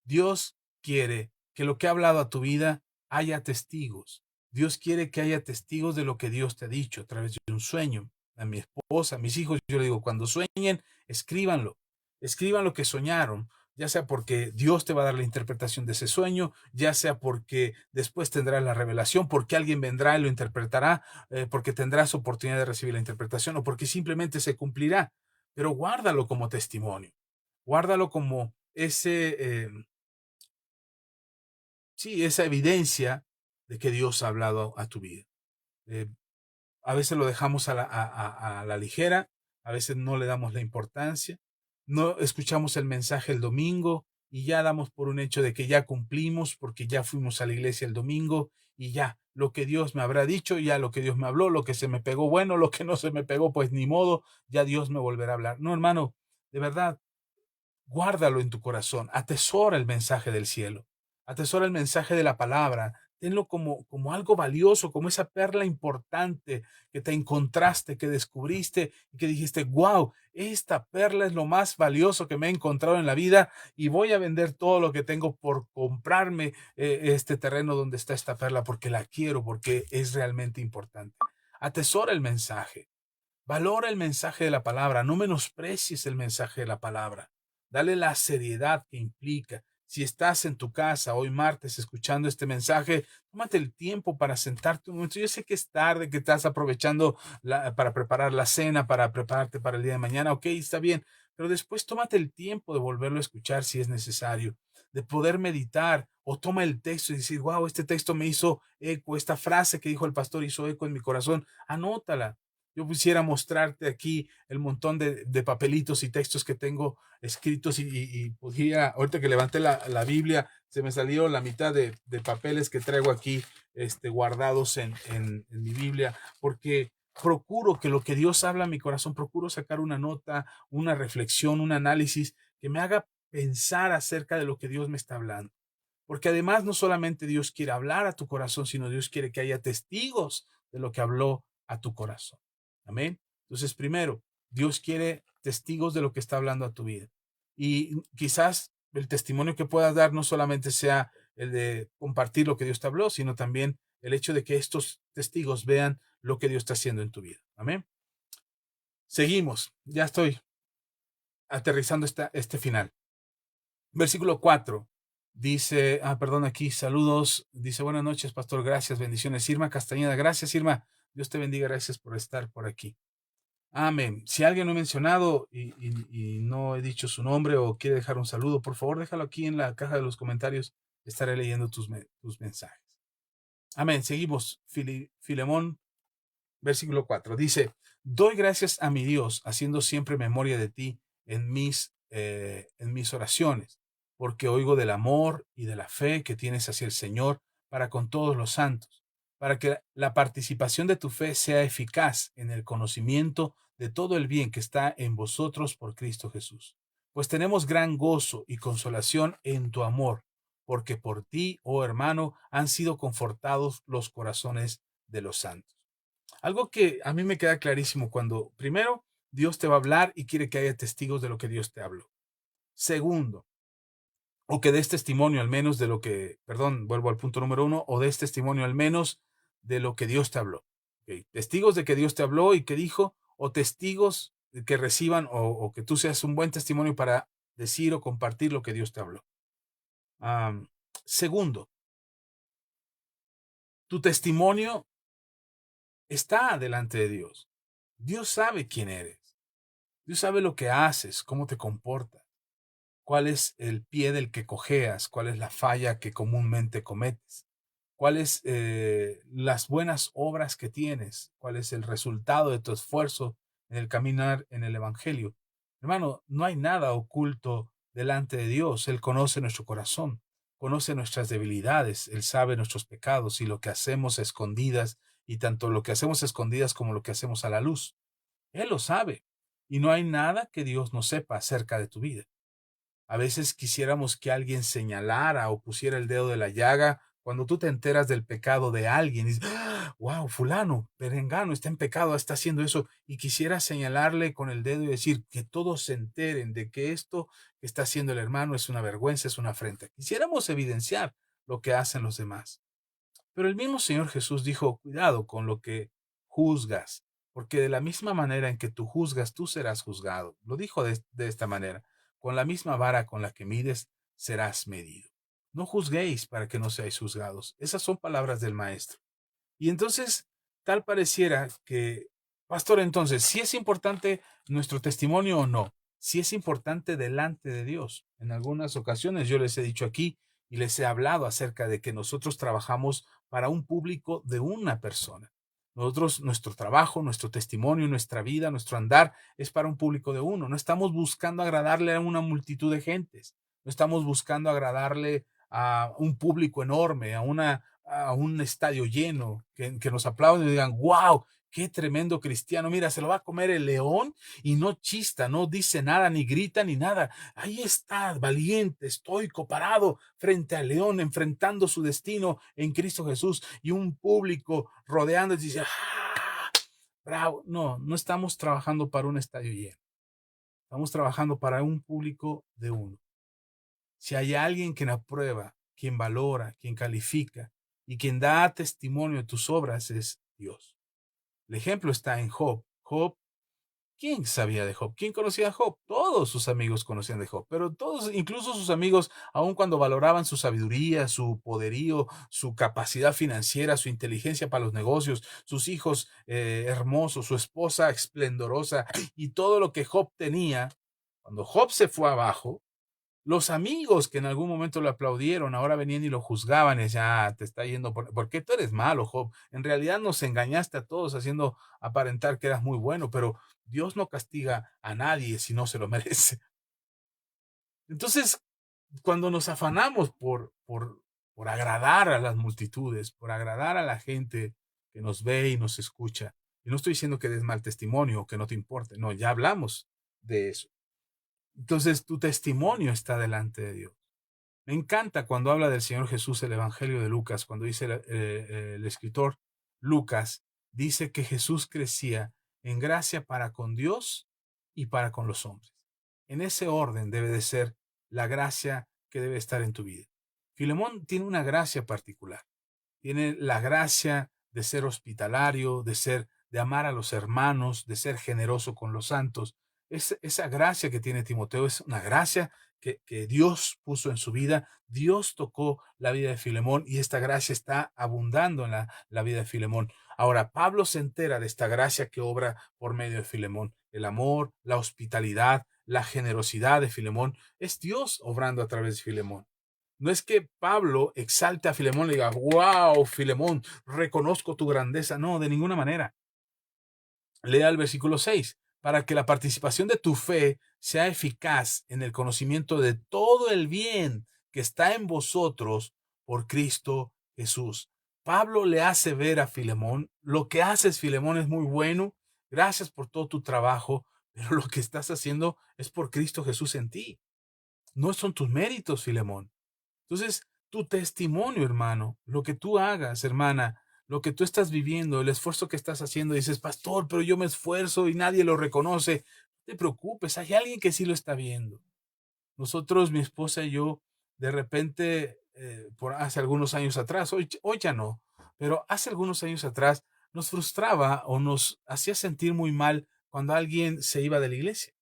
Speaker 1: Dios quiere que lo que ha hablado a tu vida haya testigos. Dios quiere que haya testigos de lo que Dios te ha dicho a través de un sueño. A mi esposa, a mis hijos, yo le digo, cuando sueñen, escríbanlo. Escriban lo que soñaron, ya sea porque Dios te va a dar la interpretación de ese sueño, ya sea porque después tendrás la revelación, porque alguien vendrá y lo interpretará, porque tendrás oportunidad de recibir la interpretación o porque simplemente se cumplirá. Pero guárdalo como testimonio, guárdalo como esa evidencia de que Dios ha hablado a tu vida. Eh, a veces lo dejamos a la ligera, a veces no le damos la importancia, no escuchamos el mensaje el domingo y ya damos por un hecho de que ya cumplimos porque ya fuimos a la iglesia el domingo y ya lo que Dios me habrá dicho, ya lo que Dios me habló, lo que se me pegó, bueno, lo que no se me pegó, pues ni modo, ya Dios me volverá a hablar. No, hermano, de verdad, guárdalo en tu corazón, atesora el mensaje del cielo, atesora el mensaje de la palabra, tenlo como algo valioso, como esa perla importante que te encontraste, que descubriste y que dijiste, wow, esta perla es lo más valioso que me he encontrado en la vida y voy a vender todo lo que tengo por comprarme este terreno donde está esta perla porque la quiero, porque es realmente importante. Atesora el mensaje. Valora el mensaje de la palabra, no menosprecies el mensaje de la palabra. Dale la seriedad que implica. Si estás en tu casa hoy martes escuchando este mensaje, tómate el tiempo para sentarte un momento. Yo sé que es tarde, que estás aprovechando para preparar la cena, para prepararte para el día de mañana. Ok, está bien, pero después tómate el tiempo de volverlo a escuchar si es necesario, de poder meditar o toma el texto y decir, wow, este texto me hizo eco, esta frase que dijo el pastor hizo eco en mi corazón. Anótala. Yo quisiera mostrarte aquí el montón de papelitos y textos que tengo escritos y podría, ahorita que levanté la Biblia, se me salió la mitad de papeles que traigo aquí guardados en mi Biblia, porque procuro que lo que Dios habla en mi corazón, procuro sacar una nota, una reflexión, un análisis que me haga pensar acerca de lo que Dios me está hablando. Porque además no solamente Dios quiere hablar a tu corazón, sino Dios quiere que haya testigos de lo que habló a tu corazón. Amén. Entonces, primero, Dios quiere testigos de lo que está hablando a tu vida. Y quizás el testimonio que puedas dar no solamente sea el de compartir lo que Dios te habló, sino también el hecho de que estos testigos vean lo que Dios está haciendo en tu vida. Amén. Seguimos. Ya estoy aterrizando este final. Versículo 4 dice, perdón, aquí, saludos. Dice, buenas noches, pastor, gracias, bendiciones. Irma Castañeda, gracias, Irma. Dios te bendiga, gracias por estar por aquí. Amén. Si alguien no he mencionado y no he dicho su nombre o quiere dejar un saludo, por favor, déjalo aquí en la caja de los comentarios. Estaré leyendo tus mensajes. Amén. Seguimos. Filemón, versículo 4. Dice, doy gracias a mi Dios, haciendo siempre memoria de ti en mis oraciones, porque oigo del amor y de la fe que tienes hacia el Señor para con todos los santos, para que la participación de tu fe sea eficaz en el conocimiento de todo el bien que está en vosotros por Cristo Jesús. Pues tenemos gran gozo y consolación en tu amor, porque por ti, oh hermano, han sido confortados los corazones de los santos. Algo que a mí me queda clarísimo cuando, primero, Dios te va a hablar y quiere que haya testigos de lo que Dios te habló. Segundo, o que des testimonio al menos de lo que, perdón, vuelvo al punto número 1, o des testimonio al menos de lo que Dios te habló. ¿Ok? Testigos de que Dios te habló y que dijo, o testigos de que reciban, o que tú seas un buen testimonio para decir o compartir lo que Dios te habló. Segundo, tu testimonio está delante de Dios. Dios sabe quién eres. Dios sabe lo que haces, cómo te comportas, cuál es el pie del que cojeas, cuál es la falla que comúnmente cometes, cuáles las buenas obras que tienes, cuál es el resultado de tu esfuerzo en el caminar en el Evangelio. Hermano, no hay nada oculto delante de Dios. Él conoce nuestro corazón, conoce nuestras debilidades, Él sabe nuestros pecados y lo que hacemos a escondidas, y tanto lo que hacemos a escondidas como lo que hacemos a la luz. Él lo sabe, y no hay nada que Dios no sepa acerca de tu vida. A veces quisiéramos que alguien señalara o pusiera el dedo de la llaga cuando tú te enteras del pecado de alguien. Y dices, wow, fulano, perengano, está en pecado, está haciendo eso. Y quisiera señalarle con el dedo y decir que todos se enteren de que esto que está haciendo el hermano es una vergüenza, es una afrenta. Quisiéramos evidenciar lo que hacen los demás. Pero el mismo Señor Jesús dijo, cuidado con lo que juzgas, porque de la misma manera en que tú juzgas, tú serás juzgado. Lo dijo de esta manera, con la misma vara con la que mides, serás medido. No juzguéis para que no seáis juzgados. Esas son palabras del Maestro. Y entonces, tal pareciera que, pastor, entonces, si es importante nuestro testimonio o no, si es importante delante de Dios. En algunas ocasiones yo les he dicho aquí y les he hablado acerca de que nosotros trabajamos para un público de una persona. Nosotros, nuestro trabajo, nuestro testimonio, nuestra vida, nuestro andar es para un público de uno. No estamos buscando agradarle a una multitud de gentes. No estamos buscando agradarle a un público enorme, a un estadio lleno, que nos aplauden y digan, wow, qué tremendo cristiano, mira, se lo va a comer el león y no chista, no dice nada, ni grita, ni nada. Ahí está, valiente, estoico, parado frente al león, enfrentando su destino en Cristo Jesús, y un público rodeando y dice, ¡ah! Bravo. No, no estamos trabajando para un estadio lleno, estamos trabajando para un público de uno. Si hay alguien quien aprueba, quien valora, quien califica y quien da testimonio de tus obras, es Dios. El ejemplo está en Job. Job, ¿quién sabía de Job? ¿Quién conocía a Job? Todos sus amigos conocían de Job, pero todos, incluso sus amigos, aun cuando valoraban su sabiduría, su poderío, su capacidad financiera, su inteligencia para los negocios, sus hijos hermosos, su esposa esplendorosa y todo lo que Job tenía, cuando Job se fue abajo, los amigos que en algún momento lo aplaudieron, ahora venían y lo juzgaban y decían, te está yendo, ¿por qué tú eres malo, Job? En realidad nos engañaste a todos haciendo aparentar que eras muy bueno, pero Dios no castiga a nadie si no se lo merece. Entonces, cuando nos afanamos por agradar a las multitudes, por agradar a la gente que nos ve y nos escucha, y no estoy diciendo que des mal testimonio o que no te importe, no, ya hablamos de eso. Entonces, tu testimonio está delante de Dios. Me encanta cuando habla del Señor Jesús el Evangelio de Lucas, cuando dice el escritor Lucas, dice que Jesús crecía en gracia para con Dios y para con los hombres. En ese orden debe de ser la gracia que debe estar en tu vida. Filemón tiene una gracia particular. Tiene la gracia de ser hospitalario, de amar a los hermanos, de ser generoso con los santos. Esa gracia que tiene Timoteo es una gracia que Dios puso en su vida. Dios tocó la vida de Filemón y esta gracia está abundando en la vida de Filemón. Ahora, Pablo se entera de esta gracia que obra por medio de Filemón. El amor, la hospitalidad, la generosidad de Filemón. Es Dios obrando a través de Filemón. No es que Pablo exalte a Filemón y le diga, wow, Filemón, reconozco tu grandeza. No, de ninguna manera. Lea el versículo 6. Para que la participación de tu fe sea eficaz en el conocimiento de todo el bien que está en vosotros por Cristo Jesús. Pablo le hace ver a Filemón, lo que haces, Filemón, es muy bueno. Gracias por todo tu trabajo, pero lo que estás haciendo es por Cristo Jesús en ti. No son tus méritos, Filemón. Entonces, tu testimonio, hermano, lo que tú hagas, hermana, lo que tú estás viviendo, el esfuerzo que estás haciendo, dices, pastor, pero yo me esfuerzo y nadie lo reconoce. No te preocupes, hay alguien que sí lo está viendo. Nosotros, mi esposa y yo, de repente, por hace algunos años atrás, hoy ya no, pero hace algunos años atrás nos frustraba o nos hacía sentir muy mal cuando alguien se iba de la iglesia.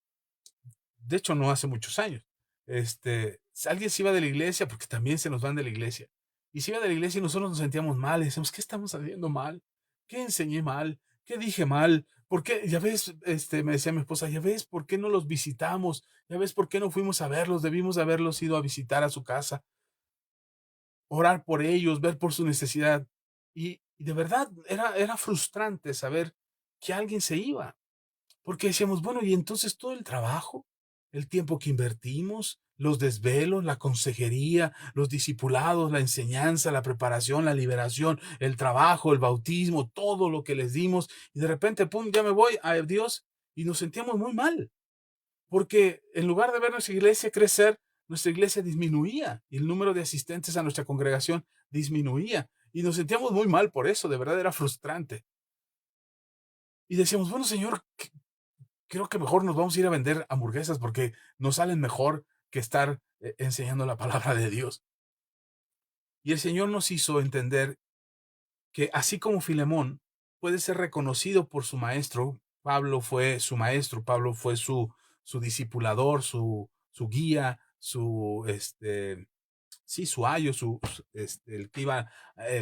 Speaker 1: De hecho, no hace muchos años. Alguien se iba de la iglesia porque también se nos van de la iglesia. Y se iba de la iglesia y nosotros nos sentíamos mal y decíamos, ¿qué estamos haciendo mal? ¿Qué enseñé mal? ¿Qué dije mal? ¿Por qué? Ya ves, me decía mi esposa, ya ves, ¿por qué no los visitamos? Ya ves, ¿por qué no fuimos a verlos? Debimos haberlos ido a visitar a su casa, orar por ellos, ver por su necesidad. Y de verdad era frustrante saber que alguien se iba. Porque decíamos, bueno, y entonces todo el trabajo, el tiempo que invertimos, los desvelos, la consejería, los discipulados, la enseñanza, la preparación, la liberación, el trabajo, el bautismo, todo lo que les dimos, y de repente, pum, ya me voy, adiós, y nos sentíamos muy mal, porque en lugar de ver nuestra iglesia crecer, nuestra iglesia disminuía, y el número de asistentes a nuestra congregación disminuía, y nos sentíamos muy mal por eso, de verdad era frustrante. Y decíamos, bueno, Señor, creo que mejor nos vamos a ir a vender hamburguesas porque nos salen mejor que estar enseñando la palabra de Dios. Y el Señor nos hizo entender que así como Filemón puede ser reconocido por su maestro, Pablo fue su maestro, Pablo fue su discipulador, su guía, sí, su ayo, el que iba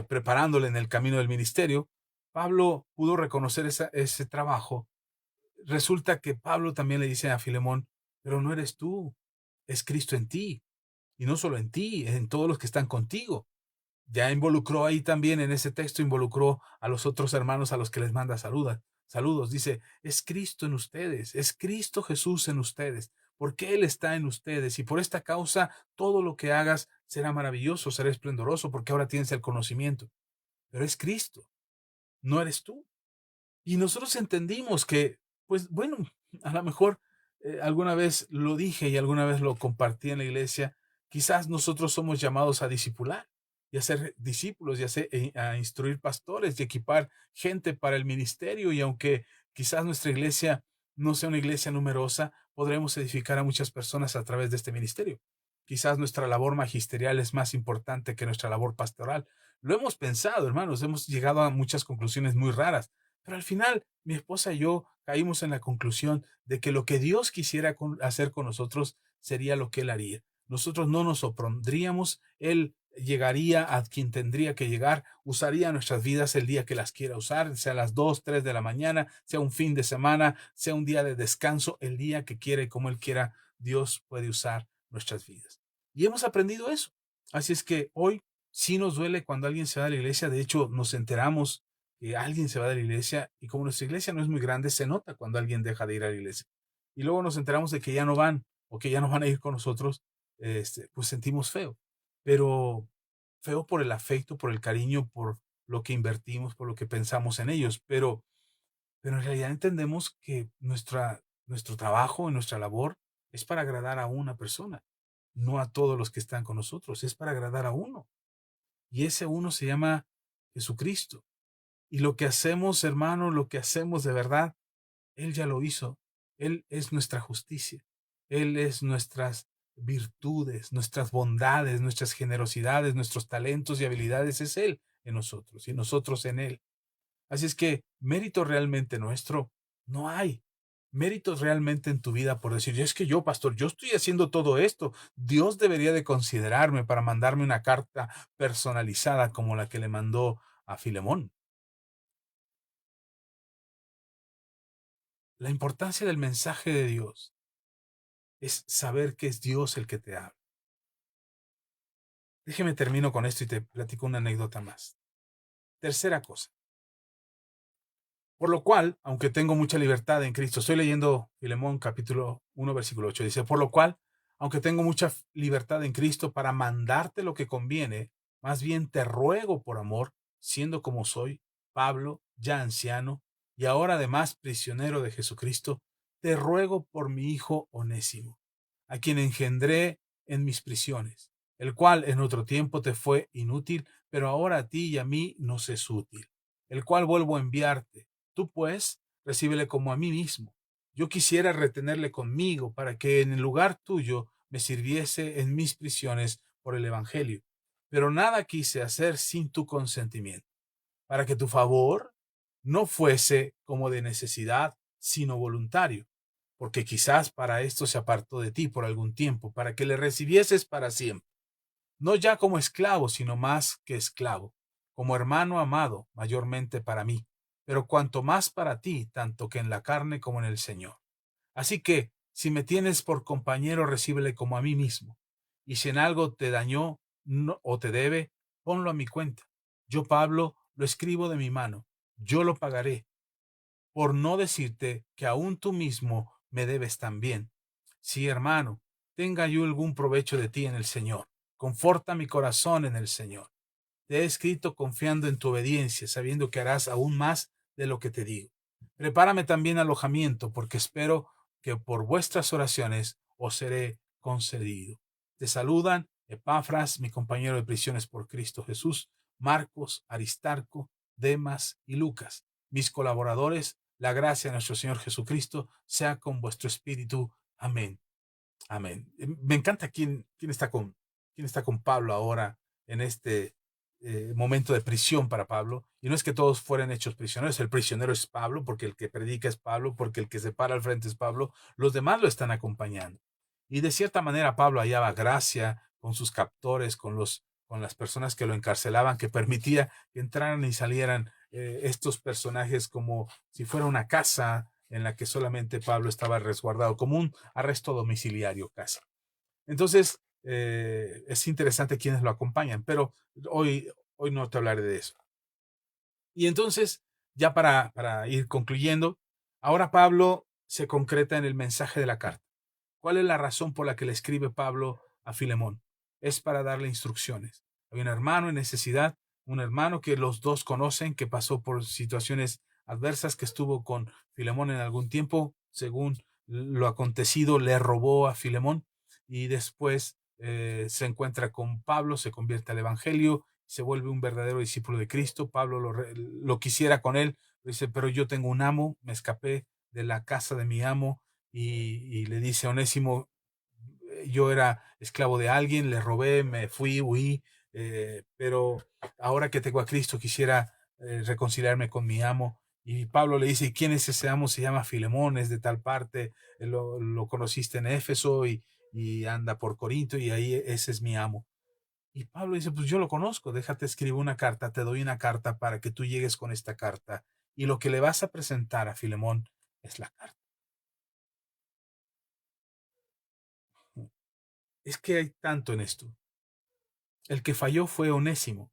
Speaker 1: preparándole en el camino del ministerio. Pablo pudo reconocer ese trabajo. Resulta que Pablo también le dice a Filemón, pero no eres tú, es Cristo en ti, y no solo en ti, en todos los que están contigo. Ya involucró ahí también en ese texto, involucró a los otros hermanos a los que les manda saludos. Dice, es Cristo en ustedes, es Cristo Jesús en ustedes, porque Él está en ustedes, y por esta causa todo lo que hagas será maravilloso, será esplendoroso, porque ahora tienes el conocimiento. Pero es Cristo, no eres tú. Y nosotros entendimos que, pues bueno, a lo mejor alguna vez lo dije y alguna vez lo compartí en la iglesia, quizás nosotros somos llamados a discipular y a ser discípulos y a instruir pastores y equipar gente para el ministerio. Y aunque quizás nuestra iglesia no sea una iglesia numerosa, podremos edificar a muchas personas a través de este ministerio. Quizás nuestra labor magisterial es más importante que nuestra labor pastoral. Lo hemos pensado, hermanos, hemos llegado a muchas conclusiones muy raras. Pero al final, mi esposa y yo caímos en la conclusión de que lo que Dios quisiera hacer con nosotros sería lo que Él haría. Nosotros no nos opondríamos, Él llegaría a quien tendría que llegar, usaría nuestras vidas el día que las quiera usar, sea a las 2, 3 de la mañana, sea un fin de semana, sea un día de descanso, el día que quiera y como Él quiera, Dios puede usar nuestras vidas. Y hemos aprendido eso. Así es que hoy sí nos duele cuando alguien se va de la iglesia. De hecho, nos enteramos que alguien se va de la iglesia y como nuestra iglesia no es muy grande, se nota cuando alguien deja de ir a la iglesia. Y luego nos enteramos de que ya no van o que ya no van a ir con nosotros, pues sentimos feo. Pero feo por el afecto, por el cariño, por lo que invertimos, por lo que pensamos en ellos. Pero en realidad entendemos que nuestro trabajo, nuestra labor es para agradar a una persona, no a todos los que están con nosotros, es para agradar a uno. Y ese uno se llama Jesucristo. Y lo que hacemos, hermano, lo que hacemos de verdad, Él ya lo hizo. Él es nuestra justicia. Él es nuestras virtudes, nuestras bondades, nuestras generosidades, nuestros talentos y habilidades. Es Él en nosotros y nosotros en Él. Así es que mérito realmente nuestro no hay. Méritos realmente en tu vida por decir, es que yo, pastor, yo estoy haciendo todo esto. Dios debería de considerarme para mandarme una carta personalizada como la que le mandó a Filemón. La importancia del mensaje de Dios es saber que es Dios el que te habla. Déjeme termino con esto y te platico una anécdota más. Tercera cosa. Por lo cual, aunque tengo mucha libertad en Cristo, estoy leyendo Filemón capítulo 1, versículo 8. Dice, por lo cual, aunque tengo mucha libertad en Cristo para mandarte lo que conviene, más bien te ruego por amor, siendo como soy, Pablo, ya anciano, y ahora además prisionero de Jesucristo, te ruego por mi hijo Onésimo, a quien engendré en mis prisiones, el cual en otro tiempo te fue inútil, pero ahora a ti y a mí nos es útil, el cual vuelvo a enviarte. Tú, pues, recíbele como a mí mismo. Yo quisiera retenerle conmigo para que en el lugar tuyo me sirviese en mis prisiones por el Evangelio, pero nada quise hacer sin tu consentimiento, para que tu favor no fuese como de necesidad, sino voluntario, porque quizás para esto se apartó de ti por algún tiempo, para que le recibieses para siempre, no ya como esclavo, sino más que esclavo, como hermano amado, mayormente para mí, pero cuanto más para ti, tanto que en la carne como en el Señor. Así que, si me tienes por compañero, recíbele como a mí mismo. Y si en algo te dañó o te debe, ponlo a mi cuenta. Yo, Pablo, lo escribo de mi mano. Yo lo pagaré, por no decirte que aún tú mismo me debes también. Sí, hermano, tenga yo algún provecho de ti en el Señor. Conforta mi corazón en el Señor. Te he escrito confiando en tu obediencia, sabiendo que harás aún más de lo que te digo. Prepárame también alojamiento, porque espero que por vuestras oraciones os seré concedido. Te saludan Epafras, mi compañero de prisiones por Cristo Jesús, Marcos, Aristarco, Demas y Lucas, mis colaboradores. La gracia de nuestro Señor Jesucristo sea con vuestro espíritu. Amén. Amén. Me encanta quién está con Pablo ahora en este momento de prisión para Pablo. Y no es que todos fueran hechos prisioneros. El prisionero es Pablo, porque el que predica es Pablo, porque el que se para al frente es Pablo. Los demás lo están acompañando. Y de cierta manera Pablo hallaba gracia con sus captores, con las personas que lo encarcelaban, que permitía que entraran y salieran estos personajes como si fuera una casa en la que solamente Pablo estaba resguardado, como un arresto domiciliario casi. Entonces, es interesante quienes lo acompañan, pero hoy no te hablaré de eso. Y entonces, ya para ir concluyendo, ahora Pablo se concreta en el mensaje de la carta. ¿Cuál es la razón por la que le escribe Pablo a Filemón? Es para darle instrucciones. Hay un hermano en necesidad, un hermano que los dos conocen, que pasó por situaciones adversas, que estuvo con Filemón en algún tiempo, según lo acontecido, le robó a Filemón y después se encuentra con Pablo, se convierte al Evangelio, se vuelve un verdadero discípulo de Cristo. Pablo lo quisiera con él, dice, pero yo tengo un amo, me escapé de la casa de mi amo, y le dice a Onésimo, yo era esclavo de alguien, le robé, me fui, huí, pero ahora que tengo a Cristo quisiera reconciliarme con mi amo. Y Pablo le dice, ¿y quién es ese amo? Se llama Filemón, es de tal parte, lo conociste en Éfeso y anda por Corinto y ahí ese es mi amo. Y Pablo dice, pues yo lo conozco, déjate escribir una carta, te doy una carta para que tú llegues con esta carta. Y lo que le vas a presentar a Filemón es la carta. Es que hay tanto en esto. El que falló fue Onésimo,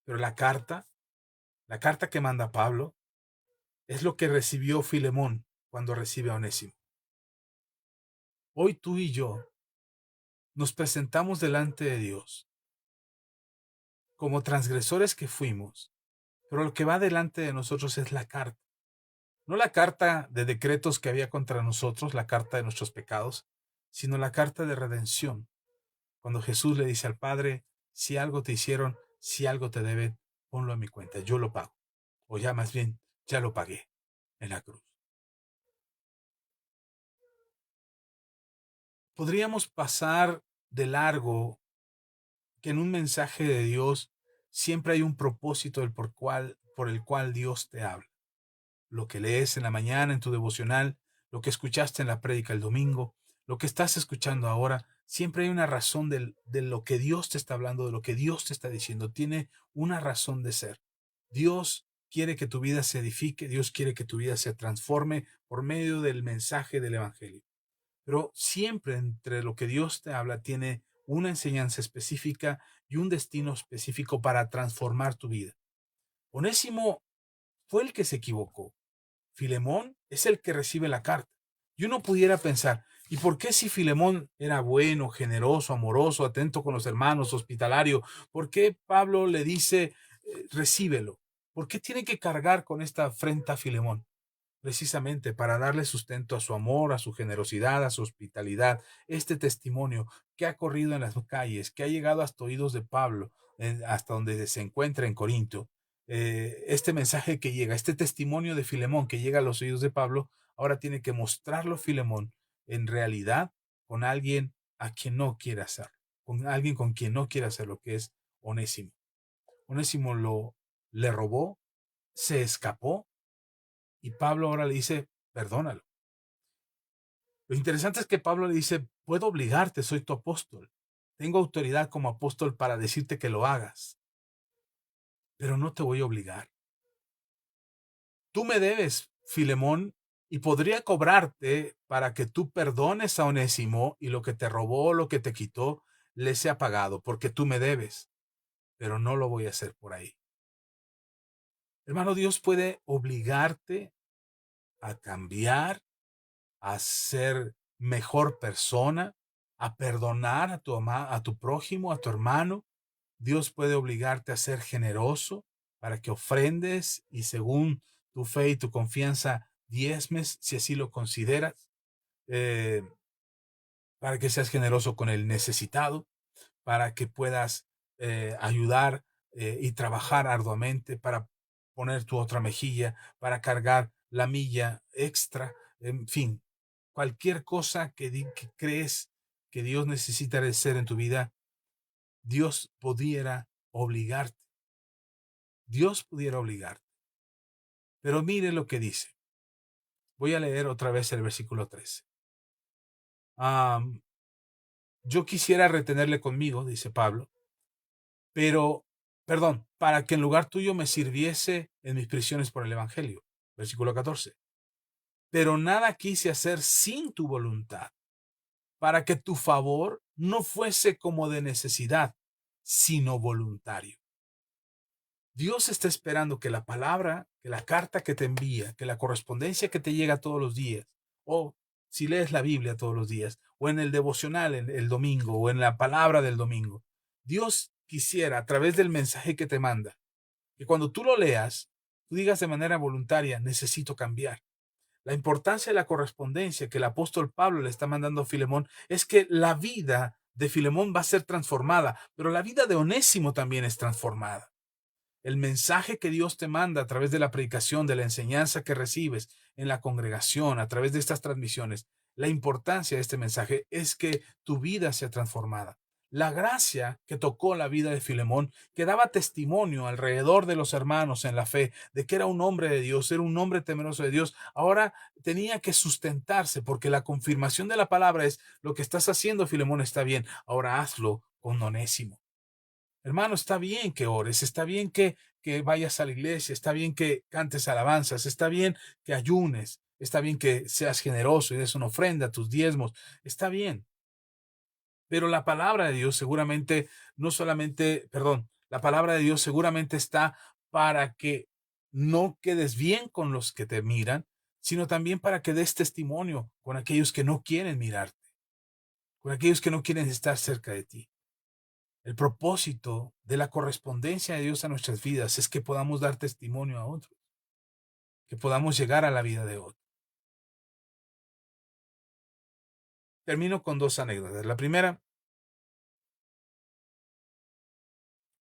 Speaker 1: pero la carta que manda Pablo, es lo que recibió Filemón cuando recibe a Onésimo. Hoy tú y yo nos presentamos delante de Dios como transgresores que fuimos, pero lo que va delante de nosotros es la carta. No la carta de decretos que había contra nosotros, la carta de nuestros pecados, sino la carta de redención. Cuando Jesús le dice al Padre, si algo te hicieron, si algo te deben, ponlo a mi cuenta, yo lo pago. O ya más bien, ya lo pagué en la cruz. Podríamos pasar de largo que en un mensaje de Dios siempre hay un propósito por el cual Dios te habla. Lo que lees en la mañana en tu devocional, lo que escuchaste en la prédica el domingo, lo que estás escuchando ahora, siempre hay una razón de lo que Dios te está hablando, de lo que Dios te está diciendo. Tiene una razón de ser. Dios quiere que tu vida se edifique, Dios quiere que tu vida se transforme por medio del mensaje del Evangelio. Pero siempre entre lo que Dios te habla tiene una enseñanza específica y un destino específico para transformar tu vida. Onésimo fue el que se equivocó. Filemón es el que recibe la carta. Y uno pudiera pensar, ¿y por qué si Filemón era bueno, generoso, amoroso, atento con los hermanos, hospitalario? ¿Por qué Pablo le dice, recíbelo? ¿Por qué tiene que cargar con esta afrenta a Filemón? Precisamente para darle sustento a su amor, a su generosidad, a su hospitalidad, este testimonio que ha corrido en las calles, que ha llegado hasta oídos de Pablo, hasta donde se encuentra en Corinto. Este mensaje que llega, este testimonio de Filemón que llega a los oídos de Pablo, ahora tiene que mostrarlo Filemón en realidad con alguien a quien no quiere hacerlo. con alguien con quien no quiere hacerlo, que es Onésimo. Onésimo le robó, se escapó y Pablo ahora le dice, perdónalo. Lo interesante es que Pablo le dice, puedo obligarte, soy tu apóstol. Tengo autoridad como apóstol para decirte que lo hagas, pero no te voy a obligar. Tú me debes, Filemón, y podría cobrarte para que tú perdones a Onésimo y lo que te robó, lo que te quitó, le sea pagado, porque tú me debes, pero no lo voy a hacer por ahí. Hermano, Dios puede obligarte a cambiar, a ser mejor persona, a perdonar a tu prójimo, a tu hermano. Dios puede obligarte a ser generoso para que ofrendes y según tu fe y tu confianza diezmes, si así lo consideras, eh, para que seas generoso con el necesitado, para que puedas ayudar y trabajar arduamente para poner tu otra mejilla, para cargar la milla extra, en fin, cualquier cosa que crees que Dios necesita de ser en tu vida, Dios pudiera obligarte. Dios pudiera obligarte. Pero mire lo que dice. Voy a leer otra vez el versículo 13. Yo quisiera retenerle conmigo, dice Pablo, para que en lugar tuyo me sirviese en mis prisiones por el Evangelio. Versículo 14. Pero nada quise hacer sin tu voluntad, para que tu favor no fuese como de necesidad, sino voluntario. Dios está esperando que la palabra, que la carta que te envía, que la correspondencia que te llega todos los días, o si lees la Biblia todos los días, o en el devocional el domingo, o en la palabra del domingo, Dios quisiera a través del mensaje que te manda, que cuando tú lo leas, tú digas de manera voluntaria, necesito cambiar. La importancia de la correspondencia que el apóstol Pablo le está mandando a Filemón es que la vida de Filemón va a ser transformada, pero la vida de Onésimo también es transformada. El mensaje que Dios te manda a través de la predicación, de la enseñanza que recibes en la congregación, a través de estas transmisiones, la importancia de este mensaje es que tu vida sea transformada. La gracia que tocó la vida de Filemón, que daba testimonio alrededor de los hermanos en la fe, de que era un hombre de Dios, era un hombre temeroso de Dios, ahora tenía que sustentarse, porque la confirmación de la palabra es, lo que estás haciendo, Filemón, está bien, ahora hazlo con Onésimo. Hermano, está bien que ores, está bien que vayas a la iglesia, está bien que cantes alabanzas, está bien que ayunes, está bien que seas generoso y des una ofrenda, tus diezmos, está bien. Pero la palabra de Dios seguramente, no solamente, perdón, la palabra de Dios seguramente está para que no quedes bien con los que te miran, sino también para que des testimonio con aquellos que no quieren mirarte, con aquellos que no quieren estar cerca de ti. El propósito de la correspondencia de Dios a nuestras vidas es que podamos dar testimonio a otros, que podamos llegar a la vida de otros. Termino con dos anécdotas. La primera,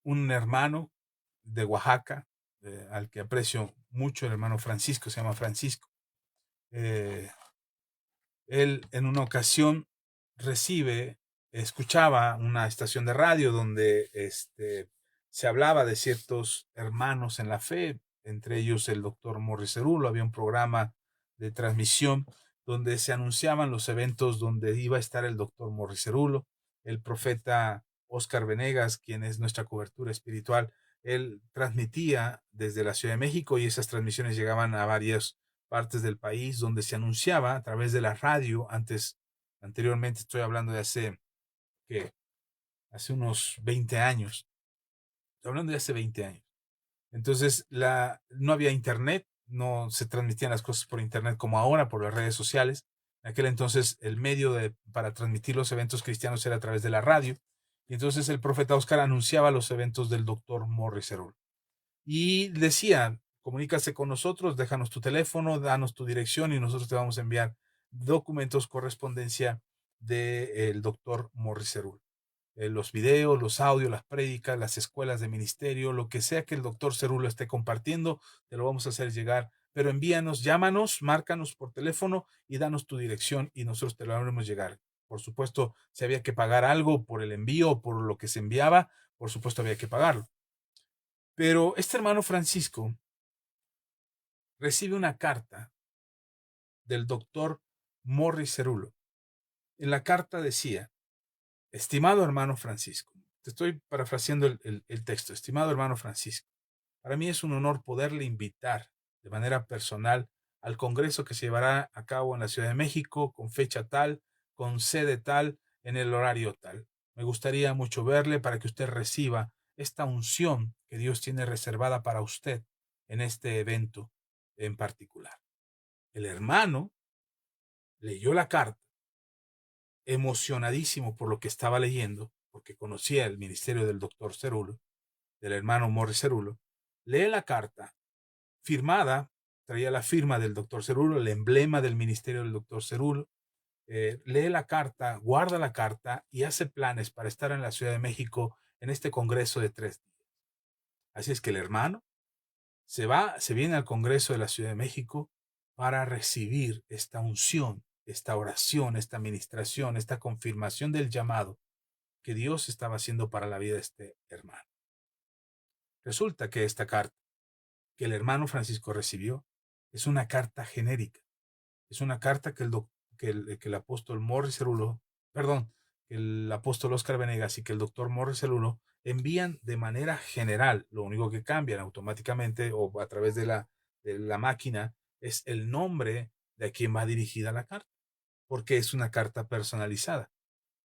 Speaker 1: un hermano de Oaxaca, al que aprecio mucho, el hermano Francisco, se llama Francisco. Él en una ocasión escuchaba una estación de radio donde se hablaba de ciertos hermanos en la fe, entre ellos el doctor Morris Cerulo. Había un programa de transmisión donde se anunciaban los eventos donde iba a estar el doctor Morris Cerulo, el profeta Oscar Venegas, quien es nuestra cobertura espiritual. Él transmitía desde la Ciudad de México y esas transmisiones llegaban a varias partes del país donde se anunciaba a través de la radio. Anteriormente, estoy hablando de hace unos 20 años. Estoy hablando de hace 20 años. Entonces, no había internet, no se transmitían las cosas por internet como ahora, por las redes sociales. En aquel entonces, el medio para transmitir los eventos cristianos era a través de la radio. Y entonces el profeta Oscar anunciaba los eventos del doctor Morris Cerul. Y decía, comunícase con nosotros, déjanos tu teléfono, danos tu dirección y nosotros te vamos a enviar documentos, correspondencia del doctor Morris Cerul. Los videos, los audios, las prédicas, las escuelas de ministerio, lo que sea que el doctor Cerulo esté compartiendo, te lo vamos a hacer llegar. Pero envíanos, llámanos, márcanos por teléfono y danos tu dirección y nosotros te lo haremos llegar. Por supuesto, si había que pagar algo por el envío o por lo que se enviaba, por supuesto había que pagarlo. Pero este hermano Francisco recibe una carta del doctor Morris Cerulo. En la carta decía: estimado hermano Francisco, te estoy parafraseando el texto, estimado hermano Francisco, para mí es un honor poderle invitar de manera personal al congreso que se llevará a cabo en la Ciudad de México con fecha tal, con sede tal, en el horario tal. Me gustaría mucho verle para que usted reciba esta unción que Dios tiene reservada para usted en este evento en particular. El hermano leyó la carta, emocionadísimo por lo que estaba leyendo, porque conocía el ministerio del doctor Cerulo, del hermano Morris Cerulo. Lee la carta firmada, traía la firma del doctor Cerulo, el emblema del ministerio del doctor Cerulo. Lee la carta, guarda la carta y hace planes para estar en la Ciudad de México en este congreso de 3 días. Así es que el hermano se viene al congreso de la Ciudad de México para recibir esta unción, esta oración, esta administración, esta confirmación del llamado que Dios estaba haciendo para la vida de este hermano. Resulta que esta carta que el hermano Francisco recibió es una carta genérica. Es una carta que el apóstol Morris Cerulo, perdón, que el apóstol Oscar Venegas y que el doctor Morris Cerulo envían de manera general. Lo único que cambian automáticamente o a través de la máquina es el nombre de a quien va dirigida la carta, porque es una carta personalizada,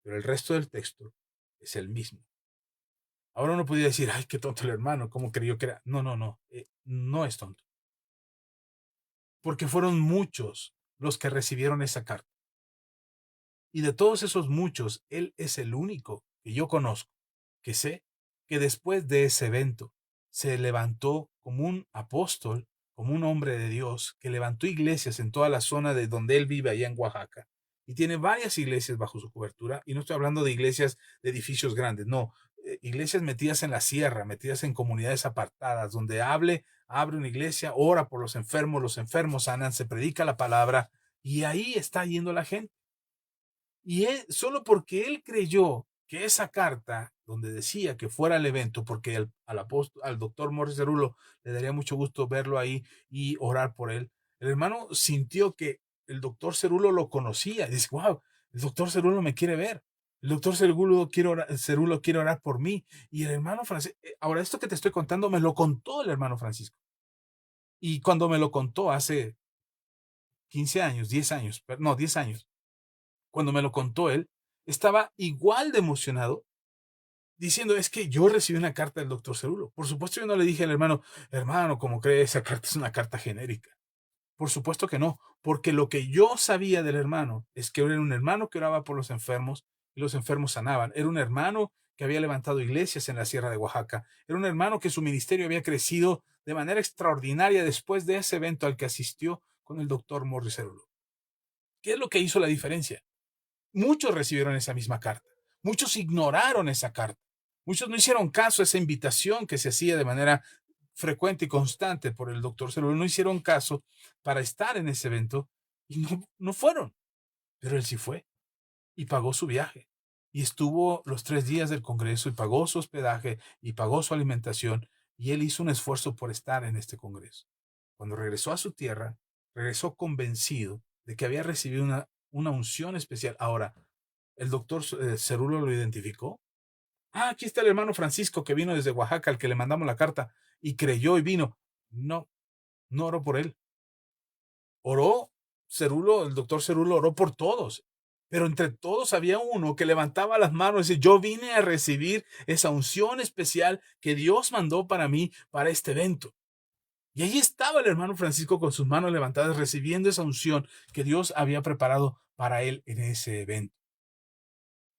Speaker 1: pero el resto del texto es el mismo. Ahora uno podría decir: ay, qué tonto el hermano, ¿cómo creyó que era? No, no, no, no es tonto, porque fueron muchos los que recibieron esa carta. Y de todos esos muchos, él es el único que yo conozco, que sé que después de ese evento se levantó como un apóstol, como un hombre de Dios, que levantó iglesias en toda la zona de donde él vive, allá en Oaxaca. Y tiene varias iglesias bajo su cobertura. Y no estoy hablando de iglesias de edificios grandes, no. Iglesias metidas en la sierra, metidas en comunidades apartadas, donde abre una iglesia, ora por los enfermos sanan, se predica la palabra, y ahí está yendo la gente. Y él, solo porque él creyó que esa carta, donde decía que fuera al evento, porque al doctor Morris Cerulo le daría mucho gusto verlo ahí y orar por él, el hermano sintió que el doctor Cerulo lo conocía. Y dice: wow, el doctor Cerulo me quiere ver. El doctor Cerulo quiere orar por mí. Y el hermano Francisco, ahora esto que te estoy contando, me lo contó el hermano Francisco. Y cuando me lo contó hace 15 años, 10 años, no, 10 años, cuando me lo contó él, estaba igual de emocionado, diciendo: es que yo recibí una carta del doctor Cerulo. Por supuesto, yo no le dije al hermano: hermano, ¿cómo cree? Esa carta es una carta genérica. Por supuesto que no, porque lo que yo sabía del hermano es que era un hermano que oraba por los enfermos y los enfermos sanaban. Era un hermano que había levantado iglesias en la sierra de Oaxaca. Era un hermano que su ministerio había crecido de manera extraordinaria después de ese evento al que asistió con el doctor Morris Cerulo. ¿Qué es lo que hizo la diferencia? Muchos recibieron esa misma carta. Muchos ignoraron esa carta. Muchos no hicieron caso a esa invitación que se hacía de manera frecuente y constante por el doctor Cerulo. No hicieron caso para estar en ese evento y no fueron. Pero él sí fue y pagó su viaje. Y estuvo los 3 días del congreso y pagó su hospedaje y pagó su alimentación. Y él hizo un esfuerzo por estar en este congreso. Cuando regresó a su tierra, regresó convencido de que había recibido una unción especial. Ahora, el doctor Cerulo lo identificó. Ah, aquí está el hermano Francisco que vino desde Oaxaca, al que le mandamos la carta y creyó y vino. No, no oró por él. Oró Cerulo, el doctor Cerulo oró por todos. Pero entre todos había uno que levantaba las manos y decía: yo vine a recibir esa unción especial que Dios mandó para mí, para este evento. Y ahí estaba el hermano Francisco con sus manos levantadas, recibiendo esa unción que Dios había preparado para él en ese evento.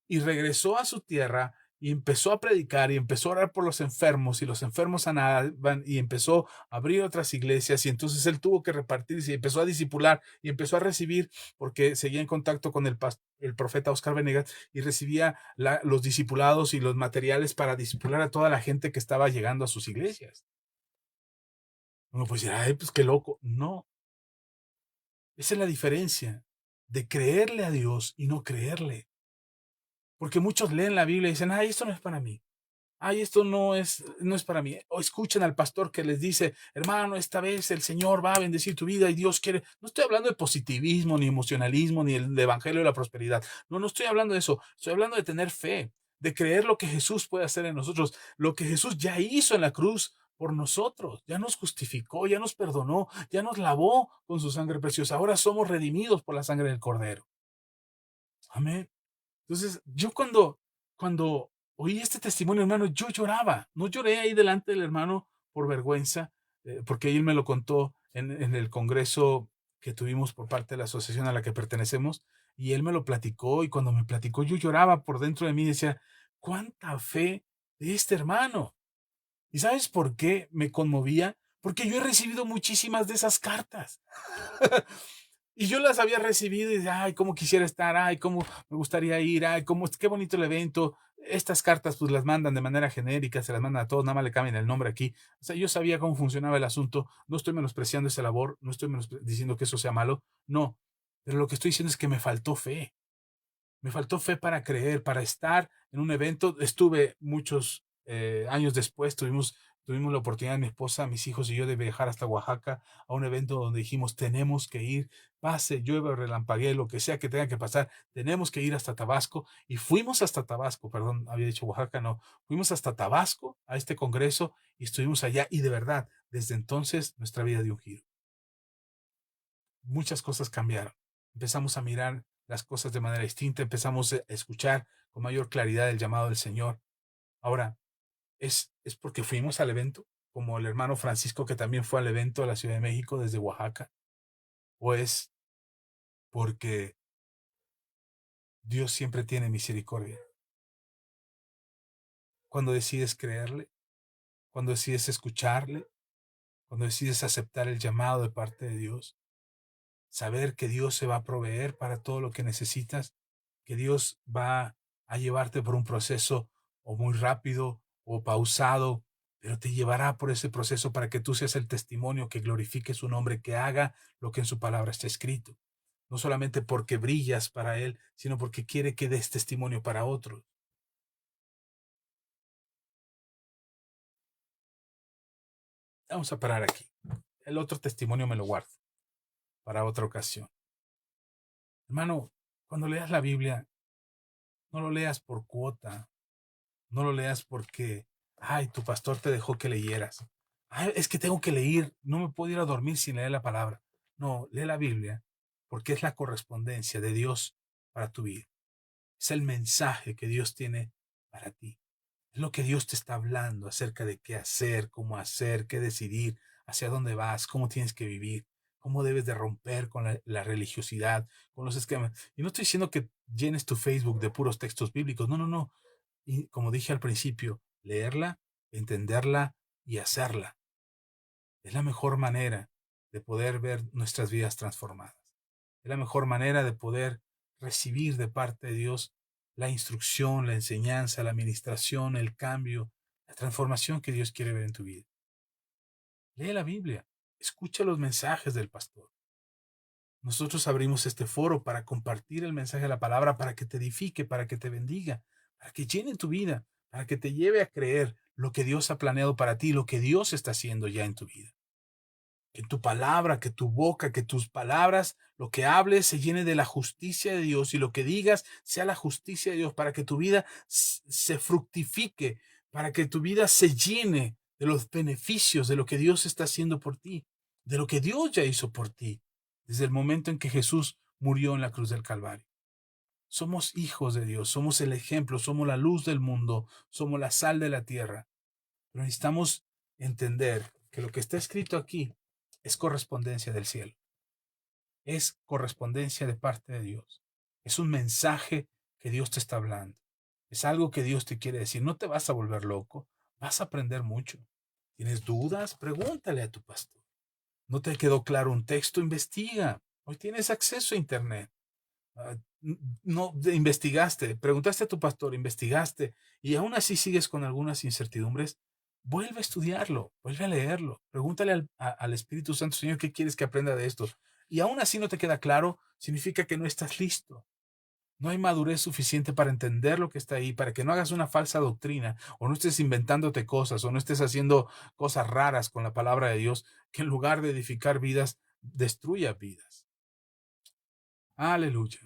Speaker 1: Y regresó a su tierra y empezó a predicar y empezó a orar por los enfermos, y los enfermos sanaban, y empezó a abrir otras iglesias, y entonces él tuvo que repartirse y empezó a discipular y empezó a recibir, porque seguía en contacto con el profeta Oscar Venegas, y recibía los discipulados y los materiales para discipular a toda la gente que estaba llegando a sus iglesias. Uno puede decir: ay, pues qué loco. No, esa es la diferencia de creerle a Dios y no creerle. Porque muchos leen la Biblia y dicen, ay, esto no es para mí. Ay, esto no es para mí. O escuchan al pastor que les dice, hermano, esta vez el Señor va a bendecir tu vida y Dios quiere. No estoy hablando de positivismo, ni emocionalismo, ni el evangelio de la prosperidad. No, no estoy hablando de eso. Estoy hablando de tener fe, de creer lo que Jesús puede hacer en nosotros, lo que Jesús ya hizo en la cruz por nosotros. Ya nos justificó, ya nos perdonó, ya nos lavó con su sangre preciosa. Ahora somos redimidos por la sangre del Cordero. Amén. Entonces, yo cuando oí este testimonio, hermano, yo lloraba. No lloré ahí delante del hermano por vergüenza, porque él me lo contó en el congreso que tuvimos por parte de la asociación a la que pertenecemos, y él me lo platicó, y cuando me platicó, yo lloraba por dentro de mí y decía, ¿cuánta fe de este hermano? ¿Y sabes por qué me conmovía? Porque yo he recibido muchísimas de esas cartas. Y yo las había recibido y decía, ay, cómo quisiera estar, ay, cómo me gustaría ir, ay, qué bonito el evento. Estas cartas pues las mandan de manera genérica, se las mandan a todos, nada más le cambian el nombre aquí. O sea, yo sabía cómo funcionaba el asunto, no estoy menospreciando esa labor, no estoy diciendo que eso sea malo, no. Pero lo que estoy diciendo es que me faltó fe. Me faltó fe para creer, para estar en un evento. Estuve muchos años después, tuvimos la oportunidad, mi esposa, mis hijos y yo, de viajar hasta Oaxaca a un evento donde dijimos, tenemos que ir, pase, llueve, relampaguee, lo que sea que tenga que pasar, tenemos que ir hasta Tabasco. Y fuimos hasta Tabasco, perdón, había dicho Oaxaca, no, fuimos hasta Tabasco a este congreso y estuvimos allá y de verdad, desde entonces nuestra vida dio un giro. Muchas cosas cambiaron. Empezamos a mirar las cosas de manera distinta, empezamos a escuchar con mayor claridad el llamado del Señor. Ahora, es porque fuimos al evento, como el hermano Francisco que también fue al evento a la Ciudad de México desde Oaxaca, o es porque Dios siempre tiene misericordia. Cuando decides creerle, cuando decides escucharle, cuando decides aceptar el llamado de parte de Dios, saber que Dios se va a proveer para todo lo que necesitas, que Dios va a llevarte por un proceso o muy rápido o pausado, pero te llevará por ese proceso para que tú seas el testimonio que glorifique su nombre, que haga lo que en su palabra está escrito. No solamente porque brillas para Él, sino porque quiere que des testimonio para otros. Vamos a parar aquí. El otro testimonio me lo guardo para otra ocasión. Hermano, cuando leas la Biblia, no lo leas por cuota, no lo leas porque, ay, tu pastor te dejó que leyeras. Ay, es que tengo que leer, no me puedo ir a dormir sin leer la palabra. No, lee la Biblia porque es la correspondencia de Dios para tu vida. Es el mensaje que Dios tiene para ti. Es lo que Dios te está hablando acerca de qué hacer, qué decidir, hacia dónde vas, cómo tienes que vivir, cómo debes de romper con la religiosidad, con los esquemas. Y no estoy diciendo que llenes tu Facebook de puros textos bíblicos. No, no, no. Y como dije al principio, leerla, entenderla y hacerla. Es la mejor manera de poder ver nuestras vidas transformadas. Es la mejor manera de poder recibir de parte de Dios la instrucción, la enseñanza, la administración, el cambio, la transformación que Dios quiere ver en tu vida. Lee la Biblia, escucha los mensajes del pastor. Nosotros abrimos este foro para compartir el mensaje de la palabra, para que te edifique, para que te bendiga, para que llene tu vida, para que te lleve a creer lo que Dios ha planeado para ti, lo que Dios está haciendo ya en tu vida. Que tu palabra, que tu boca, que tus palabras, lo que hables se llene de la justicia de Dios y lo que digas sea la justicia de Dios para que tu vida se fructifique, para que tu vida se llene de los beneficios de lo que Dios está haciendo por ti, de lo que Dios ya hizo por ti desde el momento en que Jesús murió en la cruz del Calvario. Somos hijos de Dios, somos el ejemplo, somos la luz del mundo, somos la sal de la tierra. Pero necesitamos entender que lo que está escrito aquí es correspondencia del cielo, es correspondencia de parte de Dios. Es un mensaje que Dios te está hablando. Es algo que Dios te quiere decir. No te vas a volver loco, vas a aprender mucho. ¿Tienes dudas? Pregúntale a tu pastor. ¿No te quedó claro un texto? Investiga. Hoy tienes acceso a Internet. No investigaste, preguntaste a tu pastor, investigaste y aún así sigues con algunas incertidumbres, vuelve a estudiarlo, vuelve a leerlo, pregúntale al Espíritu Santo, Señor, ¿qué quieres que aprenda de esto? Y aún así no te queda claro, significa que no estás listo. No hay madurez suficiente para entender lo que está ahí, para que no hagas una falsa doctrina, o no estés inventándote cosas, o no estés haciendo cosas raras con la palabra de Dios, que en lugar de edificar vidas, destruya vidas. Aleluya.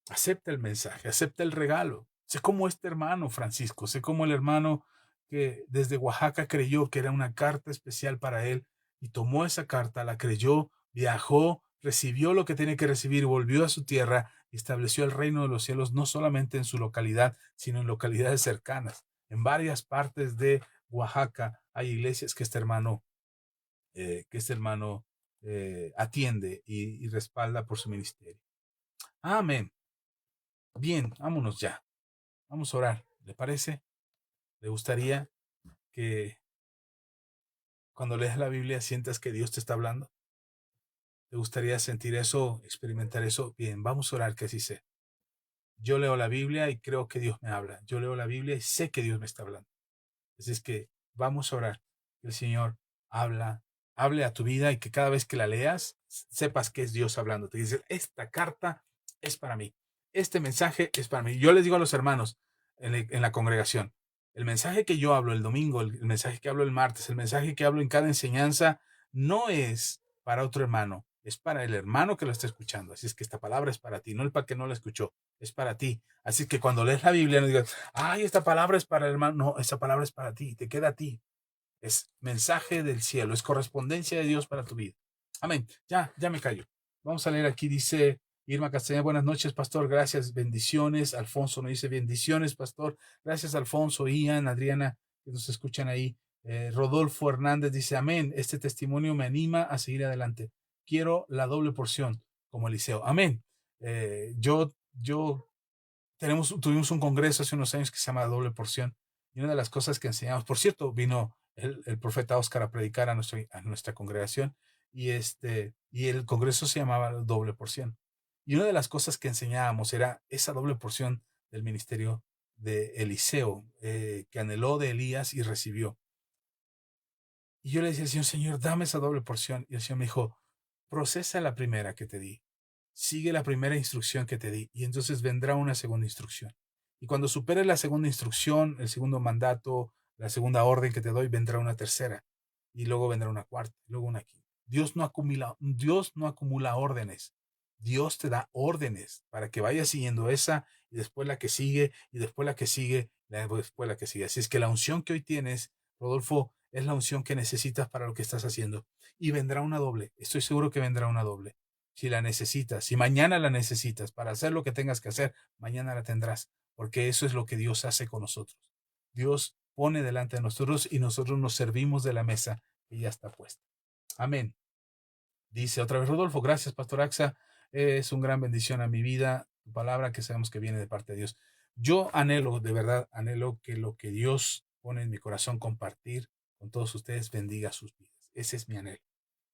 Speaker 1: Acepta el mensaje, acepta el regalo. Sé como este hermano Francisco, sé como el hermano que desde Oaxaca creyó que era una carta especial para él y tomó esa carta, la creyó, viajó, recibió lo que tenía que recibir, volvió a su tierra y estableció el reino de los cielos no solamente en su localidad, sino en localidades cercanas. En varias partes de Oaxaca hay iglesias que este hermano atiende y respalda por su ministerio. Amén. Bien, vámonos ya. Vamos a orar. ¿Le parece? ¿Le gustaría que cuando leas la Biblia sientas que Dios te está hablando? ¿Te gustaría sentir eso, experimentar eso? Bien, vamos a orar que así sea. Yo leo la Biblia y creo que Dios me habla. Yo leo la Biblia y sé que Dios me está hablando. Así es que vamos a orar. Que el Señor hable a tu vida y que cada vez que la leas, sepas que es Dios hablando. Te dice, esta carta es para mí. Este mensaje es para mí. Yo les digo a los hermanos en la congregación, el mensaje que yo hablo el domingo, el mensaje que hablo el martes, el mensaje que hablo en cada enseñanza, no es para otro hermano, es para el hermano que lo está escuchando. Así es que esta palabra es para ti, no el para que no la escuchó, es para ti. Así que cuando lees la Biblia no digas, ay, esta palabra es para el hermano. No, esta palabra es para ti, te queda a ti. Es mensaje del cielo, es correspondencia de Dios para tu vida. Amén. Ya me callo. Vamos a leer aquí, dice Irma Castañeda, buenas noches, pastor, gracias, bendiciones. Alfonso nos dice, bendiciones, pastor. Gracias, Alfonso, Ian, Adriana, que nos escuchan ahí. Rodolfo Hernández dice, amén, este testimonio me anima a seguir adelante. Quiero la doble porción, como Eliseo. Amén. Yo tuvimos un congreso hace unos años que se llama Doble Porción, y una de las cosas que enseñamos, por cierto, vino el profeta Oscar a predicar a nuestra congregación, y el congreso se llamaba Doble Porción. Y una de las cosas que enseñábamos era esa doble porción del ministerio de Eliseo, que anheló de Elías y recibió. Y yo le decía al Señor, Señor, dame esa doble porción. Y el Señor me dijo, procesa la primera que te di. Sigue la primera instrucción que te di y entonces vendrá una segunda instrucción. Y cuando superes la segunda instrucción, el segundo mandato, la segunda orden que te doy, vendrá una tercera y luego vendrá una cuarta, y luego una quinta. Dios no acumula órdenes. Dios te da órdenes para que vayas siguiendo esa y después la que sigue y después la que sigue, y después la que sigue. Así es que la unción que hoy tienes, Rodolfo, es la unción que necesitas para lo que estás haciendo. Y vendrá una doble. Estoy seguro que vendrá una doble. Si la necesitas, si mañana la necesitas para hacer lo que tengas que hacer, mañana la tendrás, porque eso es lo que Dios hace con nosotros. Dios pone delante de nosotros y nosotros nos servimos de la mesa que ya está puesta. Amén. Dice otra vez Rodolfo, gracias, Pastor Axa. Es una gran bendición a mi vida, tu palabra que sabemos que viene de parte de Dios. Yo anhelo, de verdad, anhelo que lo que Dios pone en mi corazón compartir con todos ustedes bendiga sus vidas. Ese es mi anhelo.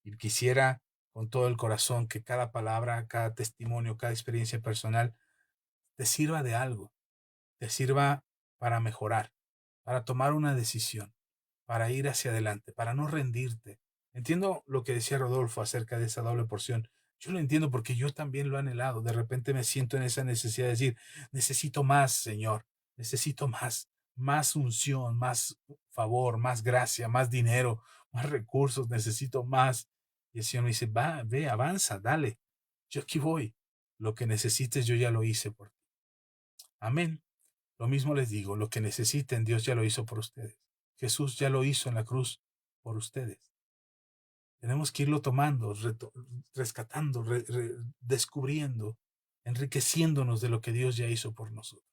Speaker 1: Y quisiera con todo el corazón que cada palabra, cada testimonio, cada experiencia personal te sirva de algo, te sirva para mejorar, para tomar una decisión, para ir hacia adelante, para no rendirte. Entiendo lo que decía Rodolfo acerca de esa doble porción. Yo lo entiendo porque yo también lo he anhelado. De repente me siento en esa necesidad de decir, necesito más, Señor, necesito más unción, más favor, más gracia, más dinero, más recursos, necesito más. Y el Señor me dice, va, ve, avanza, dale. Yo aquí voy. Lo que necesites yo ya lo hice por ti. Amén. Lo mismo les digo, lo que necesiten Dios ya lo hizo por ustedes. Jesús ya lo hizo en la cruz por ustedes. Tenemos que irlo tomando, rescatando, descubriendo, enriqueciéndonos de lo que Dios ya hizo por nosotros.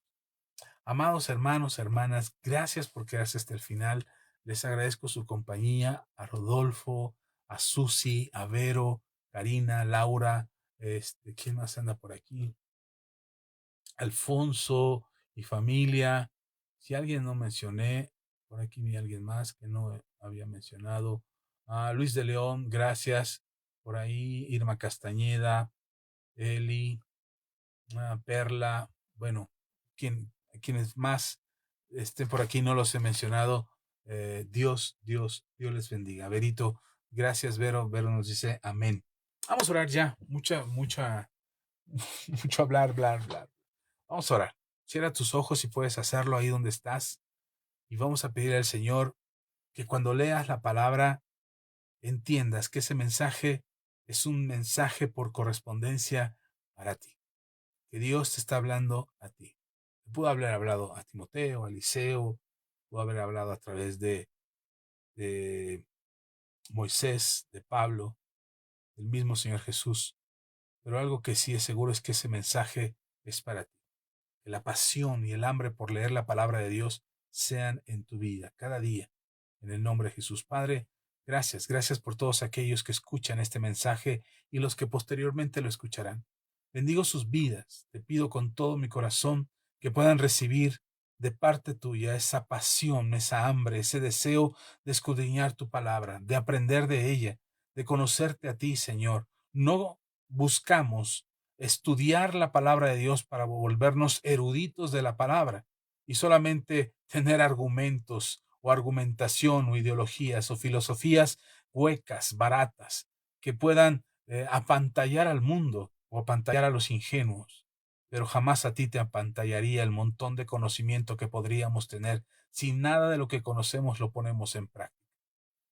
Speaker 1: Amados hermanos, hermanas, gracias por quedarse hasta el final. Les agradezco su compañía, a Rodolfo, a Susi, a Vero, Karina, Laura, ¿quién más anda por aquí? Alfonso y familia. Si alguien no mencioné, por aquí vi a alguien más que no había mencionado. Luis de León, gracias. Por ahí, Irma Castañeda, Eli, Perla, bueno, quienes más estén por aquí no los he mencionado. Dios les bendiga. Verito, gracias, Vero. Vero nos dice amén. Vamos a orar ya. Mucho hablar, bla, bla. Vamos a orar. Cierra tus ojos si puedes hacerlo ahí donde estás y vamos a pedirle al Señor que cuando leas la palabra entiendas que ese mensaje es un mensaje por correspondencia para ti, que Dios te está hablando a ti. Pudo haber hablado a Timoteo, a Eliseo, pudo haber hablado a través de Moisés, de Pablo, del mismo Señor Jesús, pero algo que sí es seguro es que ese mensaje es para ti. Que la pasión y el hambre por leer la palabra de Dios sean en tu vida cada día. En el nombre de Jesús. Padre, gracias, gracias por todos aquellos que escuchan este mensaje y los que posteriormente lo escucharán. Bendigo sus vidas. Te pido con todo mi corazón que puedan recibir de parte tuya esa pasión, esa hambre, ese deseo de escudriñar tu palabra, de aprender de ella, de conocerte a ti, Señor. No buscamos estudiar la palabra de Dios para volvernos eruditos de la palabra y solamente tener argumentos o argumentación o ideologías o filosofías huecas, baratas, que puedan apantallar al mundo o apantallar a los ingenuos. Pero jamás a ti te apantallaría el montón de conocimiento que podríamos tener si nada de lo que conocemos lo ponemos en práctica.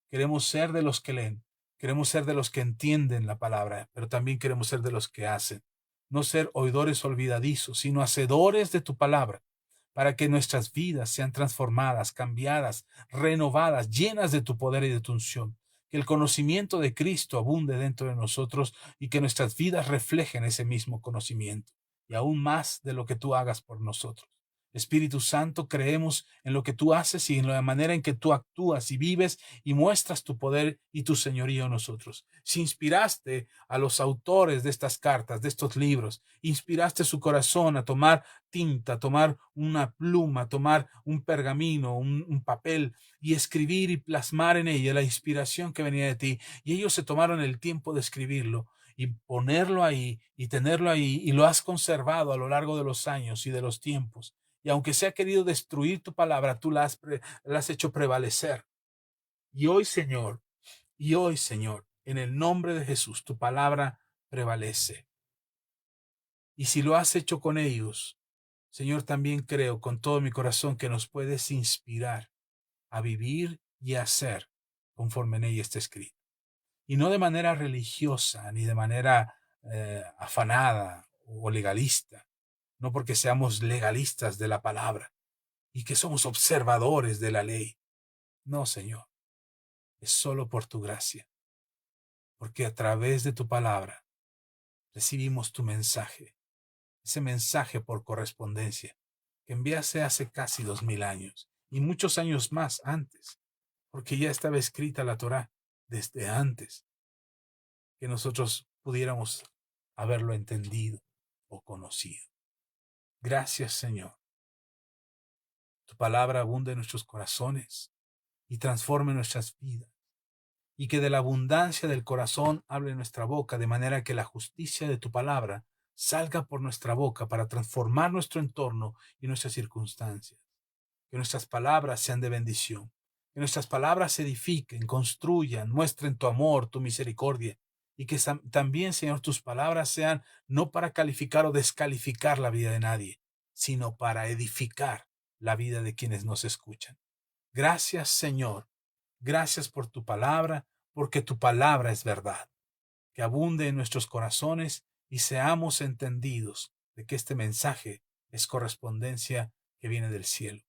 Speaker 1: Queremos ser de los que leen, queremos ser de los que entienden la palabra, pero también queremos ser de los que hacen. No ser oidores olvidadizos, sino hacedores de tu palabra, para que nuestras vidas sean transformadas, cambiadas, renovadas, llenas de tu poder y de tu unción. Que el conocimiento de Cristo abunde dentro de nosotros y que nuestras vidas reflejen ese mismo conocimiento, y aún más de lo que tú hagas por nosotros. Espíritu Santo, creemos en lo que tú haces y en la manera en que tú actúas y vives y muestras tu poder y tu señorío en nosotros. Si inspiraste a los autores de estas cartas, de estos libros, inspiraste su corazón a tomar tinta, tomar una pluma, tomar un pergamino, un papel y escribir y plasmar en ella la inspiración que venía de ti. Y ellos se tomaron el tiempo de escribirlo y ponerlo ahí y tenerlo ahí y lo has conservado a lo largo de los años y de los tiempos. Y aunque se ha querido destruir tu palabra, tú la has hecho prevalecer. Y hoy, Señor, en el nombre de Jesús, tu palabra prevalece. Y si lo has hecho con ellos, Señor, también creo con todo mi corazón que nos puedes inspirar a vivir y a hacer conforme en ella está escrito. Y no de manera religiosa, ni de manera afanada o legalista, no porque seamos legalistas de la palabra y que somos observadores de la ley. No, Señor, es solo por tu gracia, porque a través de tu palabra recibimos tu mensaje, ese mensaje por correspondencia que enviaste hace casi 2000 años y muchos años más antes, porque ya estaba escrita la Torá desde antes que nosotros pudiéramos haberlo entendido o conocido. Gracias, Señor. Tu palabra abunda en nuestros corazones y transforme nuestras vidas, y que de la abundancia del corazón hable nuestra boca, de manera que la justicia de tu palabra salga por nuestra boca para transformar nuestro entorno y nuestras circunstancias. Que nuestras palabras sean de bendición, que nuestras palabras se edifiquen, construyan, muestren tu amor, tu misericordia, y que también, Señor, tus palabras sean no para calificar o descalificar la vida de nadie, sino para edificar la vida de quienes nos escuchan. Gracias, Señor. Gracias por tu palabra, porque tu palabra es verdad. Que abunde en nuestros corazones y seamos entendidos de que este mensaje es correspondencia que viene del cielo.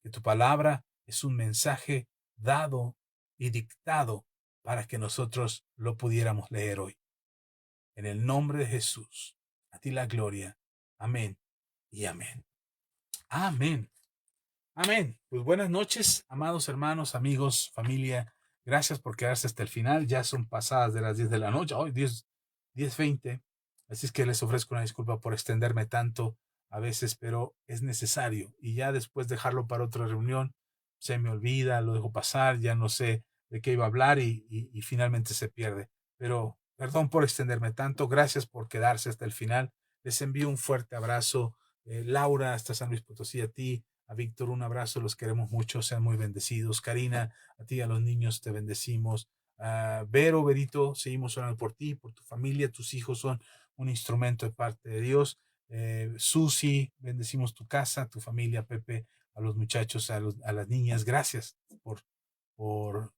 Speaker 1: Que tu palabra es un mensaje dado y dictado para que nosotros lo pudiéramos leer hoy. En el nombre de Jesús, a ti la gloria. Amén y amén. Amén. Amén. Pues buenas noches, amados hermanos, amigos, familia. Gracias por quedarse hasta el final. Ya son pasadas de las 10 de la noche. Hoy 10:20. Así es que les ofrezco una disculpa por extenderme tanto a veces, pero es necesario. Y ya después dejarlo para otra reunión, se me olvida, lo dejo pasar, ya no sé de qué iba a hablar y finalmente se pierde. Pero perdón por extenderme tanto. Gracias por quedarse hasta el final. Les envío un fuerte abrazo. Laura, hasta San Luis Potosí, a ti. A Víctor, un abrazo, los queremos mucho, sean muy bendecidos. Karina, a ti, a los niños, te bendecimos. Vero, Verito, seguimos orando por ti, por tu familia, tus hijos son un instrumento de parte de Dios. Susi, bendecimos tu casa, tu familia, Pepe, a los muchachos, a las niñas. Gracias por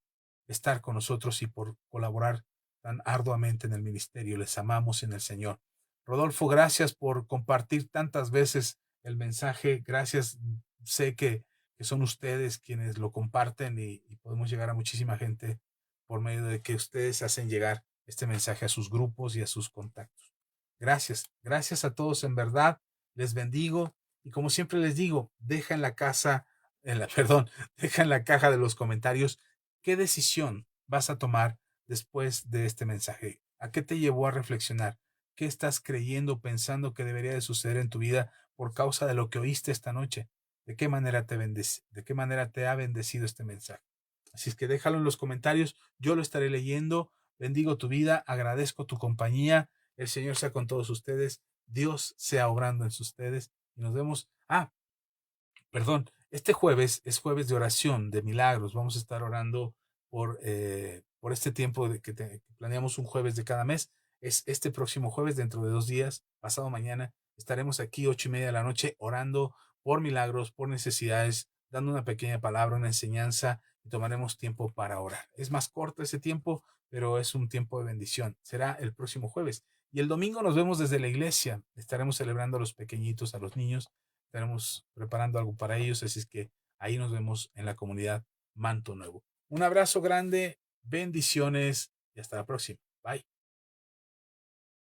Speaker 1: estar con nosotros y por colaborar tan arduamente en el ministerio. Les amamos en el Señor. Rodolfo, gracias por compartir tantas veces el mensaje. Gracias. Sé que son ustedes quienes lo comparten y podemos llegar a muchísima gente por medio de que ustedes hacen llegar este mensaje a sus grupos y a sus contactos. Gracias. Gracias a todos en verdad. Les bendigo. Y como siempre les digo, deja en la casa, perdón, deja en la caja de los comentarios qué decisión vas a tomar después de este mensaje. ¿A qué te llevó a reflexionar? ¿Qué estás creyendo, pensando que debería de suceder en tu vida por causa de lo que oíste esta noche? ¿De qué manera de qué manera te ha bendecido este mensaje? Así es que déjalo en los comentarios, yo lo estaré leyendo. Bendigo tu vida, agradezco tu compañía. El Señor sea con todos ustedes. Dios sea obrando en ustedes. Y nos vemos. Perdón, este jueves es jueves de oración, de milagros. Vamos a estar orando por este tiempo que planeamos un jueves de cada mes. Es este próximo jueves, dentro de 2 días, pasado mañana, estaremos aquí 8:30 de la noche orando por milagros, por necesidades, dando una pequeña palabra, una enseñanza y tomaremos tiempo para orar. Es más corto ese tiempo, pero es un tiempo de bendición. Será el próximo jueves. Y el domingo nos vemos desde la iglesia. Estaremos celebrando a los pequeñitos, a los niños. Estaremos preparando algo para ellos, así es que ahí nos vemos en la comunidad Manto Nuevo. Un abrazo grande, bendiciones y hasta la próxima. Bye.